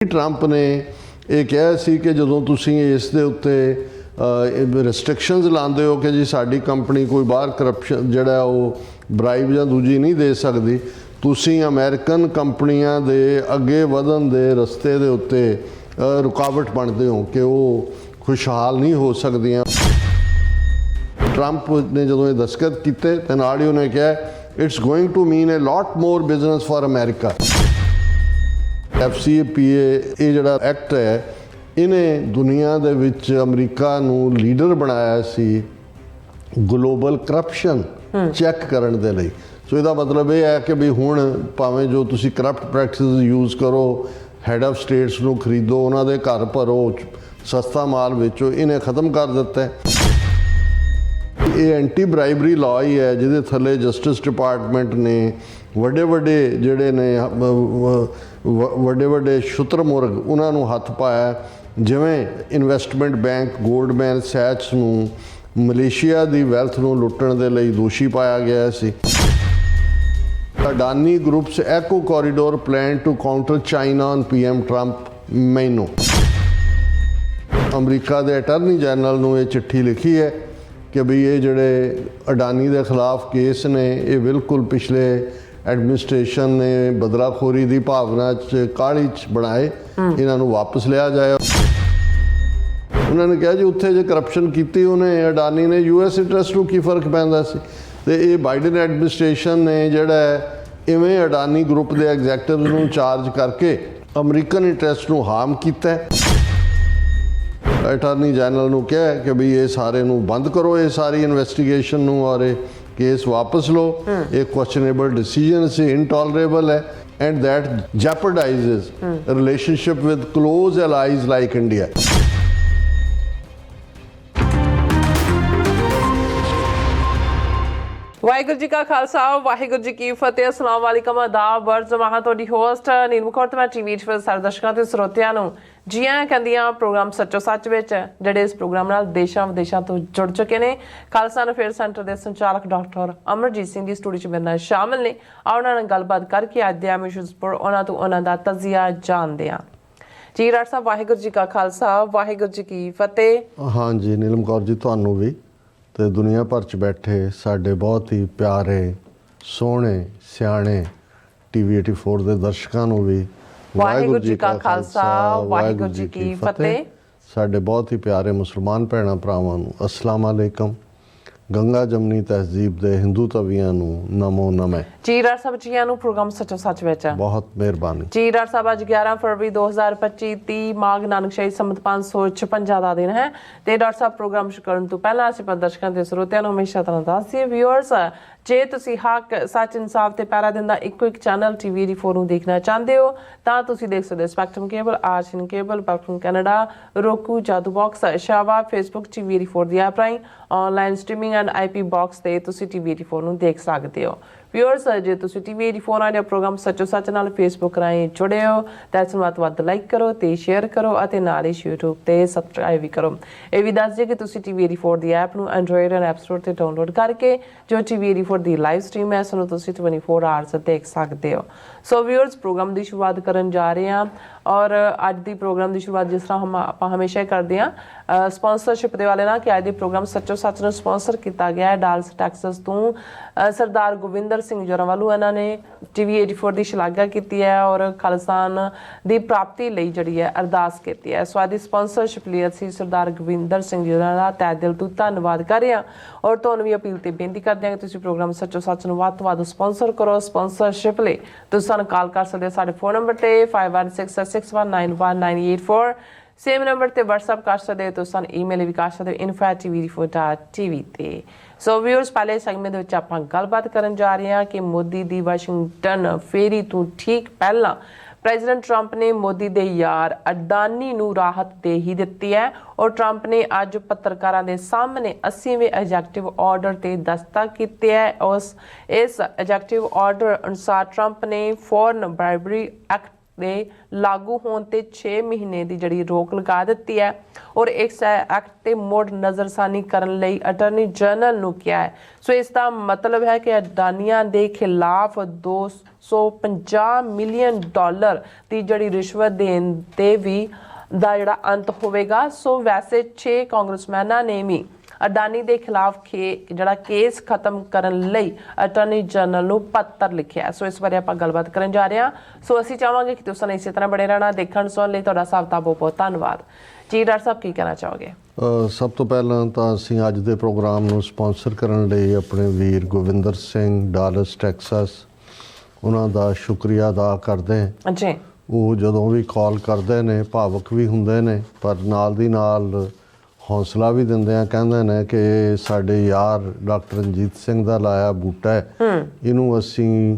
Trump ने ਇਹ ਕਿਹਾ ਸੀ ਕਿ ਜਦੋਂ ਤੁਸੀਂ ਇਸ ਦੇ ਉੱਤੇ ਰਿਸਟ੍ਰਿਕਸ਼ਨਸ ਲਾਉਂਦੇ ਹੋ ਕਿ ਜੀ ਸਾਡੀ ਕੰਪਨੀ ਕੋਈ ਬਾਹਰ ਕਰਪਸ਼ਨ ਜਿਹੜਾ ਉਹ ਬ੍ਰਾਈਬ ਜਾਂ ਦੂਜੀ ਨਹੀਂ ਦੇ ਸਕਦੀ, ਤੁਸੀਂ ਅਮਰੀਕਨ ਕੰਪਨੀਆਂ ਦੇ ਅੱਗੇ ਵਧਣ ਦੇ ਰਸਤੇ ਦੇ ਉੱਤੇ ਰੁਕਾਵਟ ਬਣਦੇ ਹੋ ਕਿ ਉਹ ਖੁਸ਼ਹਾਲ ਨਹੀਂ ਹੋ ਸਕਦੀਆਂ। ਟਰੰਪ ਨੇ ਜਦੋਂ ਇਹ ਦਸਤਖਤ ਕੀਤੇ ਤਾਂ ਨਾਲ ਹੀ ਉਹਨੇ ਕਿਹਾ it's going to mean a lot more business for America. FCPA ਇਹ ਜਿਹੜਾ ਐਕਟ ਹੈ ਇਹਨੇ ਦੁਨੀਆ ਦੇ ਵਿੱਚ ਅਮਰੀਕਾ ਨੂੰ ਲੀਡਰ ਬਣਾਇਆ ਸੀ ਗਲੋਬਲ ਕਰਪਸ਼ਨ ਚੈੱਕ ਕਰਨ ਦੇ ਲਈ। ਸੋ ਇਹਦਾ ਮਤਲਬ ਇਹ ਹੈ ਕਿ ਵੀ ਹੁਣ ਭਾਵੇਂ ਜੋ ਤੁਸੀਂ ਕਰਪਟ ਪ੍ਰੈਕਟਿਸਿਸ ਯੂਜ਼ ਕਰੋ, ਹੈਡ ਆਫ ਸਟੇਟਸ ਨੂੰ ਖਰੀਦੋ, ਉਹਨਾਂ ਦੇ ਘਰ ਭਰੋ, ਸਸਤਾ ਮਾਲ ਵੇਚੋ, ਇਹਨੇ ਖ਼ਤਮ ਕਰ ਦਿੱਤਾ ਹੈ। ਇਹ ਐਂਟੀ ਬ੍ਰਾਈਬਰੀ ਲਾਅ ਹੀ ਹੈ ਜਿਹਦੇ ਥੱਲੇ ਜਸਟਿਸ ਡਿਪਾਰਟਮੈਂਟ ਨੇ ਵੱਡੇ ਜਿਹੜੇ ਨੇ ਵੱਡੇ ਸ਼ੁਤਰਮੁਰਗ ਉਹਨਾਂ ਨੂੰ ਹੱਥ ਪਾਇਆ। ਜਿਵੇਂ ਇਨਵੈਸਟਮੈਂਟ ਬੈਂਕ ਗੋਲਡਮੈਨ ਸੈਚਸ ਨੂੰ ਮਲੇਸ਼ੀਆ ਦੀ ਵੈਲਥ ਨੂੰ ਲੁੱਟਣ ਦੇ ਲਈ ਦੋਸ਼ੀ ਪਾਇਆ ਗਿਆ ਸੀ। Adani group's eco corridor plan to counter China on PM Trump ਮੈਨੂੰ ਅਮਰੀਕਾ ਦੇ ਅਟਾਰਨੀ ਜਨਰਲ ਨੂੰ ਇਹ ਚਿੱਠੀ ਲਿਖੀ ਹੈ ਕਿ ਵੀ ਇਹ ਜਿਹੜੇ ਅਡਾਨੀ ਦੇ ਖਿਲਾਫ ਕੇਸ ਨੇ ਇਹ ਬਿਲਕੁਲ ਪਿਛਲੇ ਐਡਮਿਨਿਸਟ੍ਰੇਸ਼ਨ ਨੇ ਬਦਲਾਖੋਰੀ ਦੀ ਭਾਵਨਾ 'ਚ ਕਾਹਲੀ 'ਚ ਬਣਾਏ, ਇਹਨਾਂ ਨੂੰ ਵਾਪਸ ਲਿਆ ਜਾਏ। ਉਹਨਾਂ ਨੇ ਕਿਹਾ ਜੀ ਉੱਥੇ ਜੇ ਕਰਪਸ਼ਨ ਕੀਤੀ ਉਹਨੇ ਅਡਾਨੀ ਨੇ US ਇੰਟਰਸਟ ਨੂੰ ਕੀ ਫਰਕ ਪੈਂਦਾ ਸੀ। ਤੇ ਇਹ ਬਾਈਡਨ ਐਡਮਿਨਿਸਟ੍ਰੇਸ਼ਨ ਨੇ ਜਿਹੜਾ ਇਵੇਂ ਅਡਾਨੀ ਗਰੁੱਪ ਦੇ ਐਗਜ਼ੈਕਟਿਵ ਨੂੰ ਚਾਰਜ ਕਰਕੇ ਅਮਰੀਕਨ ਇੰਟਰਸਟ ਨੂੰ ਹਾਰਮ ਕੀਤਾ। ਅਟਾਰਨੀ ਜਨਰਲ ਨੂੰ ਕਿਹਾ ਕਿ ਵੀ ਇਹ ਸਾਰੇ ਨੂੰ ਬੰਦ ਕਰੋ, ਇਹ ਸਾਰੀ ਇਨਵੈਸਟੀਗੇਸ਼ਨ ਨੂੰ, ਔਰ ਇਹ ਕੇਸ ਵਾਪਸ ਲਓ। ਇਹ ਕੁਐਸਚਨੇਬਲ ਡਿਸੀਜਨ ਸੀ, ਇਨਟੋਲਰੇਬਲ ਹੈ and that jeopardizes relationship with close allies like India. Waheguru ji ਕਾ ਖਾਲਸਾ ਵਾਹਿਗੁਰੂ ਜੀ ਕੀ ਫਤਿਹ। ਅਸਲਾਮ ਵਾਲੇਕਮ, ਆਦਾਬ, ਵਰਜ਼ਮਾਹਾਂ। ਤੁਹਾਡੀ ਹੋਸਟ ਨੀਲਮ ਕੌਰ ਤੇ ਮੈਂ ਟੀਵੀ ਵਿੱਚ ਸਾਰੇ ਦਰਸ਼ਕਾਂ ਤੇ ਸਰੋਤਿਆਂ ਨੂੰ ਜੀ ਆਇਆਂ ਕਹਿੰਦੀਆਂ ਪ੍ਰੋਗਰਾਮ ਸੱਚੋ ਸੱਚ ਵਿੱਚ, ਜਿਹੜੇ ਇਸ ਪ੍ਰੋਗਰਾਮ ਨਾਲ ਦੇਸ਼ਾਂ ਵਿਦੇਸ਼ਾਂ ਤੋਂ ਜੁੜ ਚੁੱਕੇ ਨੇ। ਖਾਲਸਾ ਅਫੇਅਰ ਸੈਂਟਰ ਦੇ ਸੰਚਾਲਕ ਡਾਕਟਰ ਅਮਰਜੀਤ ਸਿੰਘ ਦੀ ਸਟੂਡੀਓ 'ਚ ਮੇਰੇ ਨਾਲ ਸ਼ਾਮਿਲ ਨੇ। ਉਹਨਾਂ ਨਾਲ ਗੱਲਬਾਤ ਕਰਕੇ ਅੱਜ ਦੇ ਇਸ਼ੂਜ਼ ਪਰ ਉਹਨਾਂ ਤੋਂ ਉਹਨਾਂ ਦਾ ਤਜ਼ੀਆ ਜਾਣਦੇ ਹਾਂ। ਜੀ ਡਾਕਟਰ ਸਾਹਿਬ, ਵਾਹਿਗੁਰੂ ਜੀ ਕਾ ਖਾਲਸਾ ਵਾਹਿਗੁਰੂ ਜੀ ਕੀ ਫਤਿਹ। ਹਾਂਜੀ ਨੀਲਮ ਕੌਰ ਜੀ, ਤੁਹਾਨੂੰ ਵੀ ਤੇ ਦੁਨੀਆ ਭਰ 'ਚ ਬੈਠੇ ਸਾਡੇ ਬਹੁਤ ਹੀ ਪਿਆਰੇ ਸੋਹਣੇ ਸਿਆਣੇ TV 84 ਦੇ ਦਰਸ਼ਕਾਂ ਨੂੰ ਵੀ ਵਾਹਿਗੁਰੂ ਜੀ ਕਾ ਖਾਲਸਾ ਵਾਹਿਗੁਰੂ ਜੀ ਕੀ ਫਤਿਹ। ਸਾਡੇ ਬਹੁਤ ਹੀ ਪਿਆਰੇ ਮੁਸਲਮਾਨ ਭੈਣਾਂ ਭਰਾਵਾਂ ਨੂੰ ਅਸਲਾਮ ਅਲੈਕਮ। ਗੰਗਾ ਜਮਨੀ ਤਹਿਜ਼ੀਬ ਦੇ ਹਿੰਦੂ ਤਵੀਆਂ ਨੂੰ ਨਮੋ ਨਮੇ। ਜੀ ਡਾਕਟਰ ਸਾਹਿਬ, ਜੀਆਂ ਨੂੰ ਪ੍ਰੋਗਰਾਮ ਸੱਚੋ ਸੱਚ ਵਿੱਚ ਬਹੁਤ ਮਿਹਰਬਾਨੀ। ਜੀ ਡਾਕਟਰ ਸਾਹਿਬ, ਅੱਜ 11 ਫਰਵਰੀ 2025 30 ਮਾਘ ਨਾਨਕ ਸ਼ਾਹੀ ਸੰਮਤ 556 ਦਾ ਦਿਨ ਹੈ। ਤੇ ਡਾਕਟਰ ਸਾਹਿਬ, ਪ੍ਰੋਗਰਾਮ ਸ਼ੁਰੂ ਕਰਨ ਤੋਂ ਪਹਿਲਾਂ ਅਸੀਂ ਦਰਸ਼ਕਾਂ ਤੇ ਸਰੋਤਿਆਂ ਨੂੰ ਹਮੇਸ਼ਾ ਤਰ੍ਹਾਂ ਦੱਸਦੇ ਵਿਊਅਰਸ, ਜੇ ਤੁਸੀਂ ਹੱਕ ਸੱਚ ਇਨਸਾਫ ਤੇ ਪੈਰਾ ਦਿੰਦਾ ਇੱਕੋ ਇੱਕ ਚੈਨਲ TV 84 ਨੂੰ ਦੇਖਣਾ ਚਾਹੁੰਦੇ ਹੋ ਤਾਂ ਤੁਸੀਂ ਦੇਖ ਸਕਦੇ ਹੋ ਸਪੈਕਟਰਮ ਕੇਬਲ, ਆਰਸ਼ਨ cable, platform Canada, roku, Jadoo box, ਸ਼ਾਵਾ, ਫੇਸਬੁੱਕ TV 84 ਦੀ ਐਪ ਰਾਹੀਂ online streaming and IP box ਤੇ ਤੁਸੀਂ TV 84 ਨੂੰ ਦੇਖ ਸਕਦੇ ਹੋ। ਵਿਊਅਰਸ, ਜੇ ਤੁਸੀਂ TV 84 ਆਡੀਓ ਪ੍ਰੋਗਰਾਮ ਸੱਚੋ ਸੱਚ ਨਾਲ ਫੇਸਬੁੱਕ ਰਾਹੀਂ ਜੁੜੇ ਹੋ ਤਾਂ ਇਸ ਨੂੰ ਵੱਧ ਤੋਂ ਵੱਧ ਲਾਈਕ ਕਰੋ ਤੇ ਸ਼ੇਅਰ ਕਰੋ ਅਤੇ ਨਾਲ ਹੀ YouTube ਤੇ ਸਬਸਕ੍ਰਾਈਬ ਵੀ ਕਰੋ। ਇਹ ਵੀ ਦੱਸ ਦਿਓ ਕਿ ਤੁਸੀਂ TV 84 ਦੀ ਐਪ ਨੂੰ ਐਂਡਰੋਇਡ ਐਂਡ ਐਪ ਸਟੋਰ ਤੇ ਡਾਊਨਲੋਡ ਕਰਕੇ ਜੋ TV 84 ਦੀ ਲਾਈਵ ਸਟ੍ਰੀਮ ਹੈ ਉਸ ਨੂੰ ਤੁਸੀਂ 24 ਆਵਰਸ ਦੇਖ ਸਕਦੇ ਹੋ। ਸੋ ਵਿਊਅਰਸ, ਪ੍ਰੋਗਰਾਮ ਦੀ ਸ਼ੁਰੂਆਤ ਕਰਨ ਜਾ ਰਹੇ ਹਾਂ ਔਰ ਅੱਜ ਦੀ ਪ੍ਰੋਗਰਾਮ ਦੀ ਸ਼ੁਰੂਆਤ ਜਿਸ ਤਰ੍ਹਾਂ ਆਪਾਂ ਹਮੇਸ਼ਾ ਕਰਦੇ ਹਾਂ ਸਪਾਂਸਰਸ਼ਿਪ ਦੇ ਵਾਲੇ ਨਾਲ ਕਿ ਅੱਜ ਦੇ ਪ੍ਰੋਗਰਾਮ ਸੱਚੋ ਸੱਚ ਨੂੰ ਸਪਾਂਸਰ ਕੀਤਾ ਗਿਆ ਹੈ ਡਾਲਸ ਟੈਕਸਸ ਤੋਂ ਸਰਦਾਰ ਗੋਵਿੰਦਰ ਸਿੰਘ ਜੋਰਾਵਾਲੂ। ਇਹਨਾਂ ਨੇ TV 84 ਦੀ ਸ਼ਲਾਘਾ ਕੀਤੀ ਹੈ ਔਰ ਖਾਲਿਸਤਾਨ ਦੀ ਪ੍ਰਾਪਤੀ ਲਈ ਜਿਹੜੀ ਹੈ ਅਰਦਾਸ ਕੀਤੀ ਹੈ। ਸੋ ਅੱਜ ਦੀ ਸਪਾਂਸਰਸ਼ਿਪ ਲਈ ਅਸੀਂ ਸਰਦਾਰ ਗੋਵਿੰਦਰ ਸਿੰਘ ਜੀ ਦਾ ਤਹਿ ਦਿਲ ਤੋਂ ਧੰਨਵਾਦ ਕਰ ਰਹੇ ਹਾਂ ਔਰ ਤੁਹਾਨੂੰ ਵੀ ਅਪੀਲ ਤੇ ਬੇਨਤੀ ਕਰਦੇ ਹਾਂ ਕਿ ਤੁਸੀਂ ਪ੍ਰੋਗਰਾਮ ਸੱਚੋ ਸੱਚ ਨੂੰ ਵੱਧ ਤੋਂ ਵੱਧ ਸਪਾਂਸਰ ਕਰੋ। ਸਪਾਂਸਰਸ਼ਿਪ ਲਈ ਤੁਸੀਂ ਸਾਨੂੰ ਕਾਲ ਕਰ ਸਕਦੇ ਹੋ ਸਾਡੇ ਫੋਨ ਨੰਬਰ ਤੇ 5166619184। ਸੇਮ ਨੰਬਰ ਤੇ WhatsApp ਕਰ ਸਕਦੇ ਹੋ। ਤੁਸੀਂ ਸਾਨੂੰ ਈਮੇਲ ਵੀ ਕਰ ਸਕਦੇ ਹੋ info@tv84.tv ਤੇ। ਸੋ ਵਿਊਅਰਸ, ਪਹਿਲੇ ਸੈਗਮੈਂਟ ਦੇ ਵਿੱਚ ਆਪਾਂ ਗੱਲਬਾਤ ਕਰਨ ਜਾ ਰਹੇ ਹਾਂ ਕਿ ਮੋਦੀ ਦੀ ਵਾਸ਼ਿੰਗਟਨ ਫੇਰੀ ਤੋਂ ਠੀਕ ਪਹਿਲਾਂ ਪ੍ਰੈਜ਼ੀਡੈਂਟ ਟਰੰਪ ਨੇ ਮੋਦੀ ਦੇ ਯਾਰ ਅਡਾਨੀ ਨੂੰ ਰਾਹਤ ਦੇ ਹੀ ਦਿੱਤੀ ਹੈ ਔਰ ਟਰੰਪ ਨੇ ਅੱਜ ਪੱਤਰਕਾਰਾਂ ਦੇ ਸਾਹਮਣੇ 80ਵੇਂ ਐਗਜ਼ੈਕਟਿਵ ਆਰਡਰ ਤੇ ਦਸਤਖਤ ਕੀਤੇ ਹੈ। ਇਸ ਐਗਜ਼ੈਕਟਿਵ ਆਰਡਰ ਅਨੁਸਾਰ ਟਰੰਪ ਨੇ ਫੋਰਨ ਬ੍ਰਾਈਬਰੀ ਐਕਟ ਦੇ ਲਾਗੂ ਹੋਣ ਤੇ 6 ਮਹੀਨੇ ਦੀ ਜਿਹੜੀ ਰੋਕ ਲਗਾ ਦਿੱਤੀ ਹੈ ਔਰ ਇਸ ਐਕਟ ਤੇ ਮੁੜ ਨਜ਼ਰਸਾਨੀ ਕਰਨ ਲਈ ਅਟਾਰਨੀ ਜਨਰਲ ਨੂੰ ਕਿਹਾ ਹੈ। ਸੋ ਇਸ ਦਾ ਮਤਲਬ ਹੈ ਕਿ ਅਡਾਨੀਆਂ ਦੇ ਖਿਲਾਫ 250 ਮਿਲੀਅਨ ਡਾਲਰ ਦੀ ਜਿਹੜੀ ਰਿਸ਼ਵਤ ਦੇਣ ਤੇ ਵੀ ਦਾ ਜਿਹੜਾ ਅੰਤ ਹੋਵੇਗਾ। ਸੋ ਵੈਸੇ 6 ਕਾਂਗਰਸਮੈਨਾਂ ਨੇ ਵੀ ਅਡਾਨੀ ਦੇ ਖਿਲਾਫ ਜਿਹੜਾ ਕੇਸ ਖਤਮ ਕਰਨ ਲਈ ਅਟਾਰਨੀ ਜਨਰਲ ਨੂੰ ਪੱਤਰ ਲਿਖਿਆ। ਸੋ ਇਸ ਬਾਰੇ ਆਪਾਂ ਗੱਲਬਾਤ ਕਰਨ ਜਾ ਰਹੇ ਹਾਂ। ਸੋ ਅਸੀਂ ਚਾਹਾਂਗੇ ਕਿ ਤੁਸੀਂ ਇਸੇ ਤਰ੍ਹਾਂ ਬਣੇ ਰਹਿਣਾ। ਦੇਖਣ ਸੁਣਨ ਲਈ ਤੁਹਾਡਾ ਸਭ ਦਾ ਬਹੁਤ ਬਹੁਤ ਧੰਨਵਾਦ ਜੀ। ਡਾਕਟਰ ਸਾਹਿਬ ਕੀ ਕਹਿਣਾ ਚਾਹੋਗੇ? ਸਭ ਤੋਂ ਪਹਿਲਾਂ ਤਾਂ ਅਸੀਂ ਅੱਜ ਦੇ ਪ੍ਰੋਗਰਾਮ ਨੂੰ ਸਪਾਂਸਰ ਕਰਨ ਲਈ ਆਪਣੇ ਵੀਰ ਗੋਵਿੰਦਰ ਸਿੰਘ ਡਾਲਸ ਟੈਕਸਾਸ ਉਹਨਾਂ ਦਾ ਸ਼ੁਕਰੀਆ ਅਦਾ ਕਰਦੇ ਹਾਂ ਜੀ। ਉਹ ਜਦੋਂ ਵੀ ਕਾਲ ਕਰਦੇ ਨੇ ਭਾਵੁਕ ਵੀ ਹੁੰਦੇ ਨੇ ਪਰ ਨਾਲ ਦੀ ਨਾਲ ਹੌਸਲਾ ਵੀ ਦਿੰਦੇ ਆ, ਕਹਿੰਦੇ ਨੇ ਕਿ ਸਾਡੇ ਯਾਰ ਡਾਕਟਰ ਰਣਜੀਤ ਸਿੰਘ ਦਾ ਲਾਇਆ ਬੂਟਾ ਹੈ, ਇਹਨੂੰ ਅਸੀਂ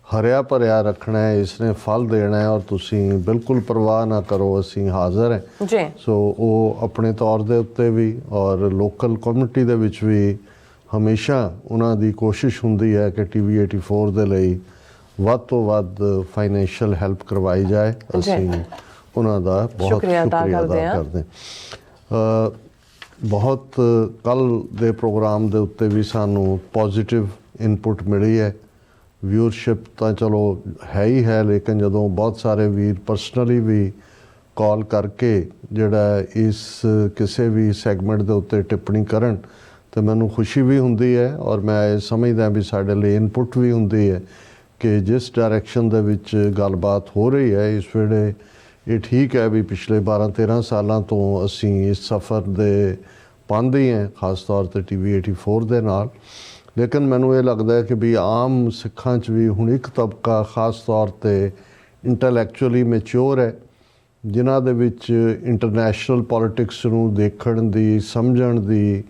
ਹਰਿਆ ਭਰਿਆ ਰੱਖਣਾ ਹੈ, ਇਸਨੇ ਫਲ ਦੇਣਾ ਹੈ ਔਰ ਤੁਸੀਂ ਬਿਲਕੁਲ ਪਰਵਾਹ ਨਾ ਕਰੋ, ਅਸੀਂ ਹਾਜ਼ਰ ਹੈ ਜੀ। ਸੋ ਉਹ ਆਪਣੇ ਤੌਰ ਦੇ ਉੱਤੇ ਵੀ ਔਰ ਲੋਕਲ ਕਮਿਊਨਿਟੀ ਦੇ ਵਿੱਚ ਵੀ ਹਮੇਸ਼ਾ ਉਹਨਾਂ ਦੀ ਕੋਸ਼ਿਸ਼ ਹੁੰਦੀ ਹੈ ਕਿ TV 84 ਦੇ ਲਈ ਵੱਧ ਤੋਂ ਵੱਧ ਫਾਈਨੈਂਸ਼ੀਅਲ ਹੈਲਪ ਕਰਵਾਈ ਜਾਏ। ਅਸੀਂ ਉਹਨਾਂ ਦਾ ਬਹੁਤ ਸ਼ੁਕਰੀਆ ਅਦਾ ਕਰਦੇ ਹਾਂ। ਬਹੁਤ ਕੱਲ੍ਹ ਦੇ ਪ੍ਰੋਗਰਾਮ ਦੇ ਉੱਤੇ ਵੀ ਸਾਨੂੰ ਪੋਜ਼ੀਟਿਵ ਇਨਪੁਟ ਮਿਲੀ ਹੈ। ਵਿਊਅਰਸ਼ਿਪ ਤਾਂ ਚਲੋ ਹੈ ਹੀ ਹੈ, ਲੇਕਿਨ ਜਦੋਂ ਬਹੁਤ ਸਾਰੇ ਵੀਰ ਪਰਸਨਲੀ ਵੀ ਕਾਲ ਕਰਕੇ ਜਿਹੜਾ ਇਸ ਕਿਸੇ ਵੀ ਸੈਗਮੈਂਟ ਦੇ ਉੱਤੇ ਟਿੱਪਣੀ ਕਰਨ ਤਾਂ ਮੈਨੂੰ ਖੁਸ਼ੀ ਵੀ ਹੁੰਦੀ ਹੈ ਔਰ ਮੈਂ ਇਹ ਸਮਝਦਾ ਵੀ ਸਾਡੇ ਲਈ ਇਨਪੁਟ ਵੀ ਹੁੰਦੀ ਹੈ ਕਿ ਜਿਸ ਡਾਇਰੈਕਸ਼ਨ ਦੇ ਵਿੱਚ ਗੱਲਬਾਤ ਹੋ ਰਹੀ ਹੈ ਇਸ ਵੇਲੇ ਇਹ ਠੀਕ ਹੈ ਵੀ ਪਿਛਲੇ 12-13 ਸਾਲਾਂ ਤੋਂ ਅਸੀਂ ਇਸ ਸਫ਼ਰ ਦੇ ਪਾਉਂਦੇ ਹਾਂ, ਖਾਸ ਤੌਰ 'ਤੇ TV 84 ਦੇ ਨਾਲ। ਲੇਕਿਨ ਮੈਨੂੰ ਇਹ ਲੱਗਦਾ ਹੈ ਕਿ ਵੀ ਆਮ ਸਿੱਖਾਂ 'ਚ ਵੀ ਹੁਣ ਇੱਕ ਤਬਕਾ ਖਾਸ ਤੌਰ 'ਤੇ ਇੰਟੈਲੈਕਚੁਅਲੀ ਮੈਚਿਓਰ ਹੈ, ਜਿਨ੍ਹਾਂ ਦੇ ਵਿੱਚ ਇੰਟਰਨੈਸ਼ਨਲ ਪੋਲੀਟਿਕਸ ਨੂੰ ਦੇਖਣ ਦੀ, ਸਮਝਣ ਦੀ,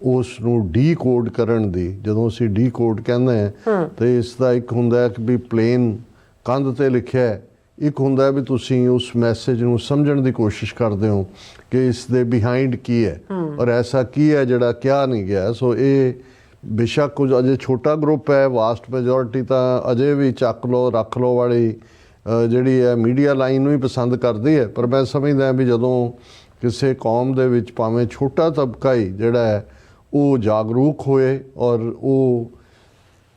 ਉਸ ਨੂੰ ਡੀਕੋਡ ਕਰਨ ਦੀ। ਜਦੋਂ ਅਸੀਂ ਡੀਕੋਡ ਕਹਿੰਦੇ ਹਾਂ ਤਾਂ ਇਸ ਦਾ ਇੱਕ ਹੁੰਦਾ ਹੈ ਕਿ ਵੀ ਪਲੇਨ ਕੰਧ 'ਤੇ ਲਿਖਿਆ ਹੈ, ਇੱਕ ਹੁੰਦਾ ਵੀ ਤੁਸੀਂ ਉਸ ਮੈਸੇਜ ਨੂੰ ਸਮਝਣ ਦੀ ਕੋਸ਼ਿਸ਼ ਕਰਦੇ ਹੋ ਕਿ ਇਸ ਦੇ ਬਿਹਾਈਂਡ ਕੀ ਹੈ ਔਰ ਐਸਾ ਕੀ ਹੈ ਜਿਹੜਾ ਕਿਹਾ ਨਹੀਂ ਗਿਆ। ਸੋ ਇਹ ਬੇਸ਼ੱਕ ਕੁਝ ਅਜੇ ਛੋਟਾ ਗਰੁੱਪ ਹੈ, ਵਾਸਟ ਮੈਜੋਰਿਟੀ ਤਾਂ ਅਜੇ ਵੀ ਚੱਕ ਲਓ ਰੱਖ ਲਓ ਵਾਲੀ ਜਿਹੜੀ ਹੈ ਮੀਡੀਆ ਲਾਈਨ ਨੂੰ ਹੀ ਪਸੰਦ ਕਰਦੀ ਹੈ। ਪਰ ਮੈਂ ਸਮਝਦਾ ਵੀ ਜਦੋਂ ਕਿਸੇ ਕੌਮ ਦੇ ਵਿੱਚ ਭਾਵੇਂ ਛੋਟਾ ਤਬਕਾ ਹੀ ਜਿਹੜਾ ਹੈ ਉਹ ਜਾਗਰੂਕ ਹੋਏ ਔਰ ਉਹ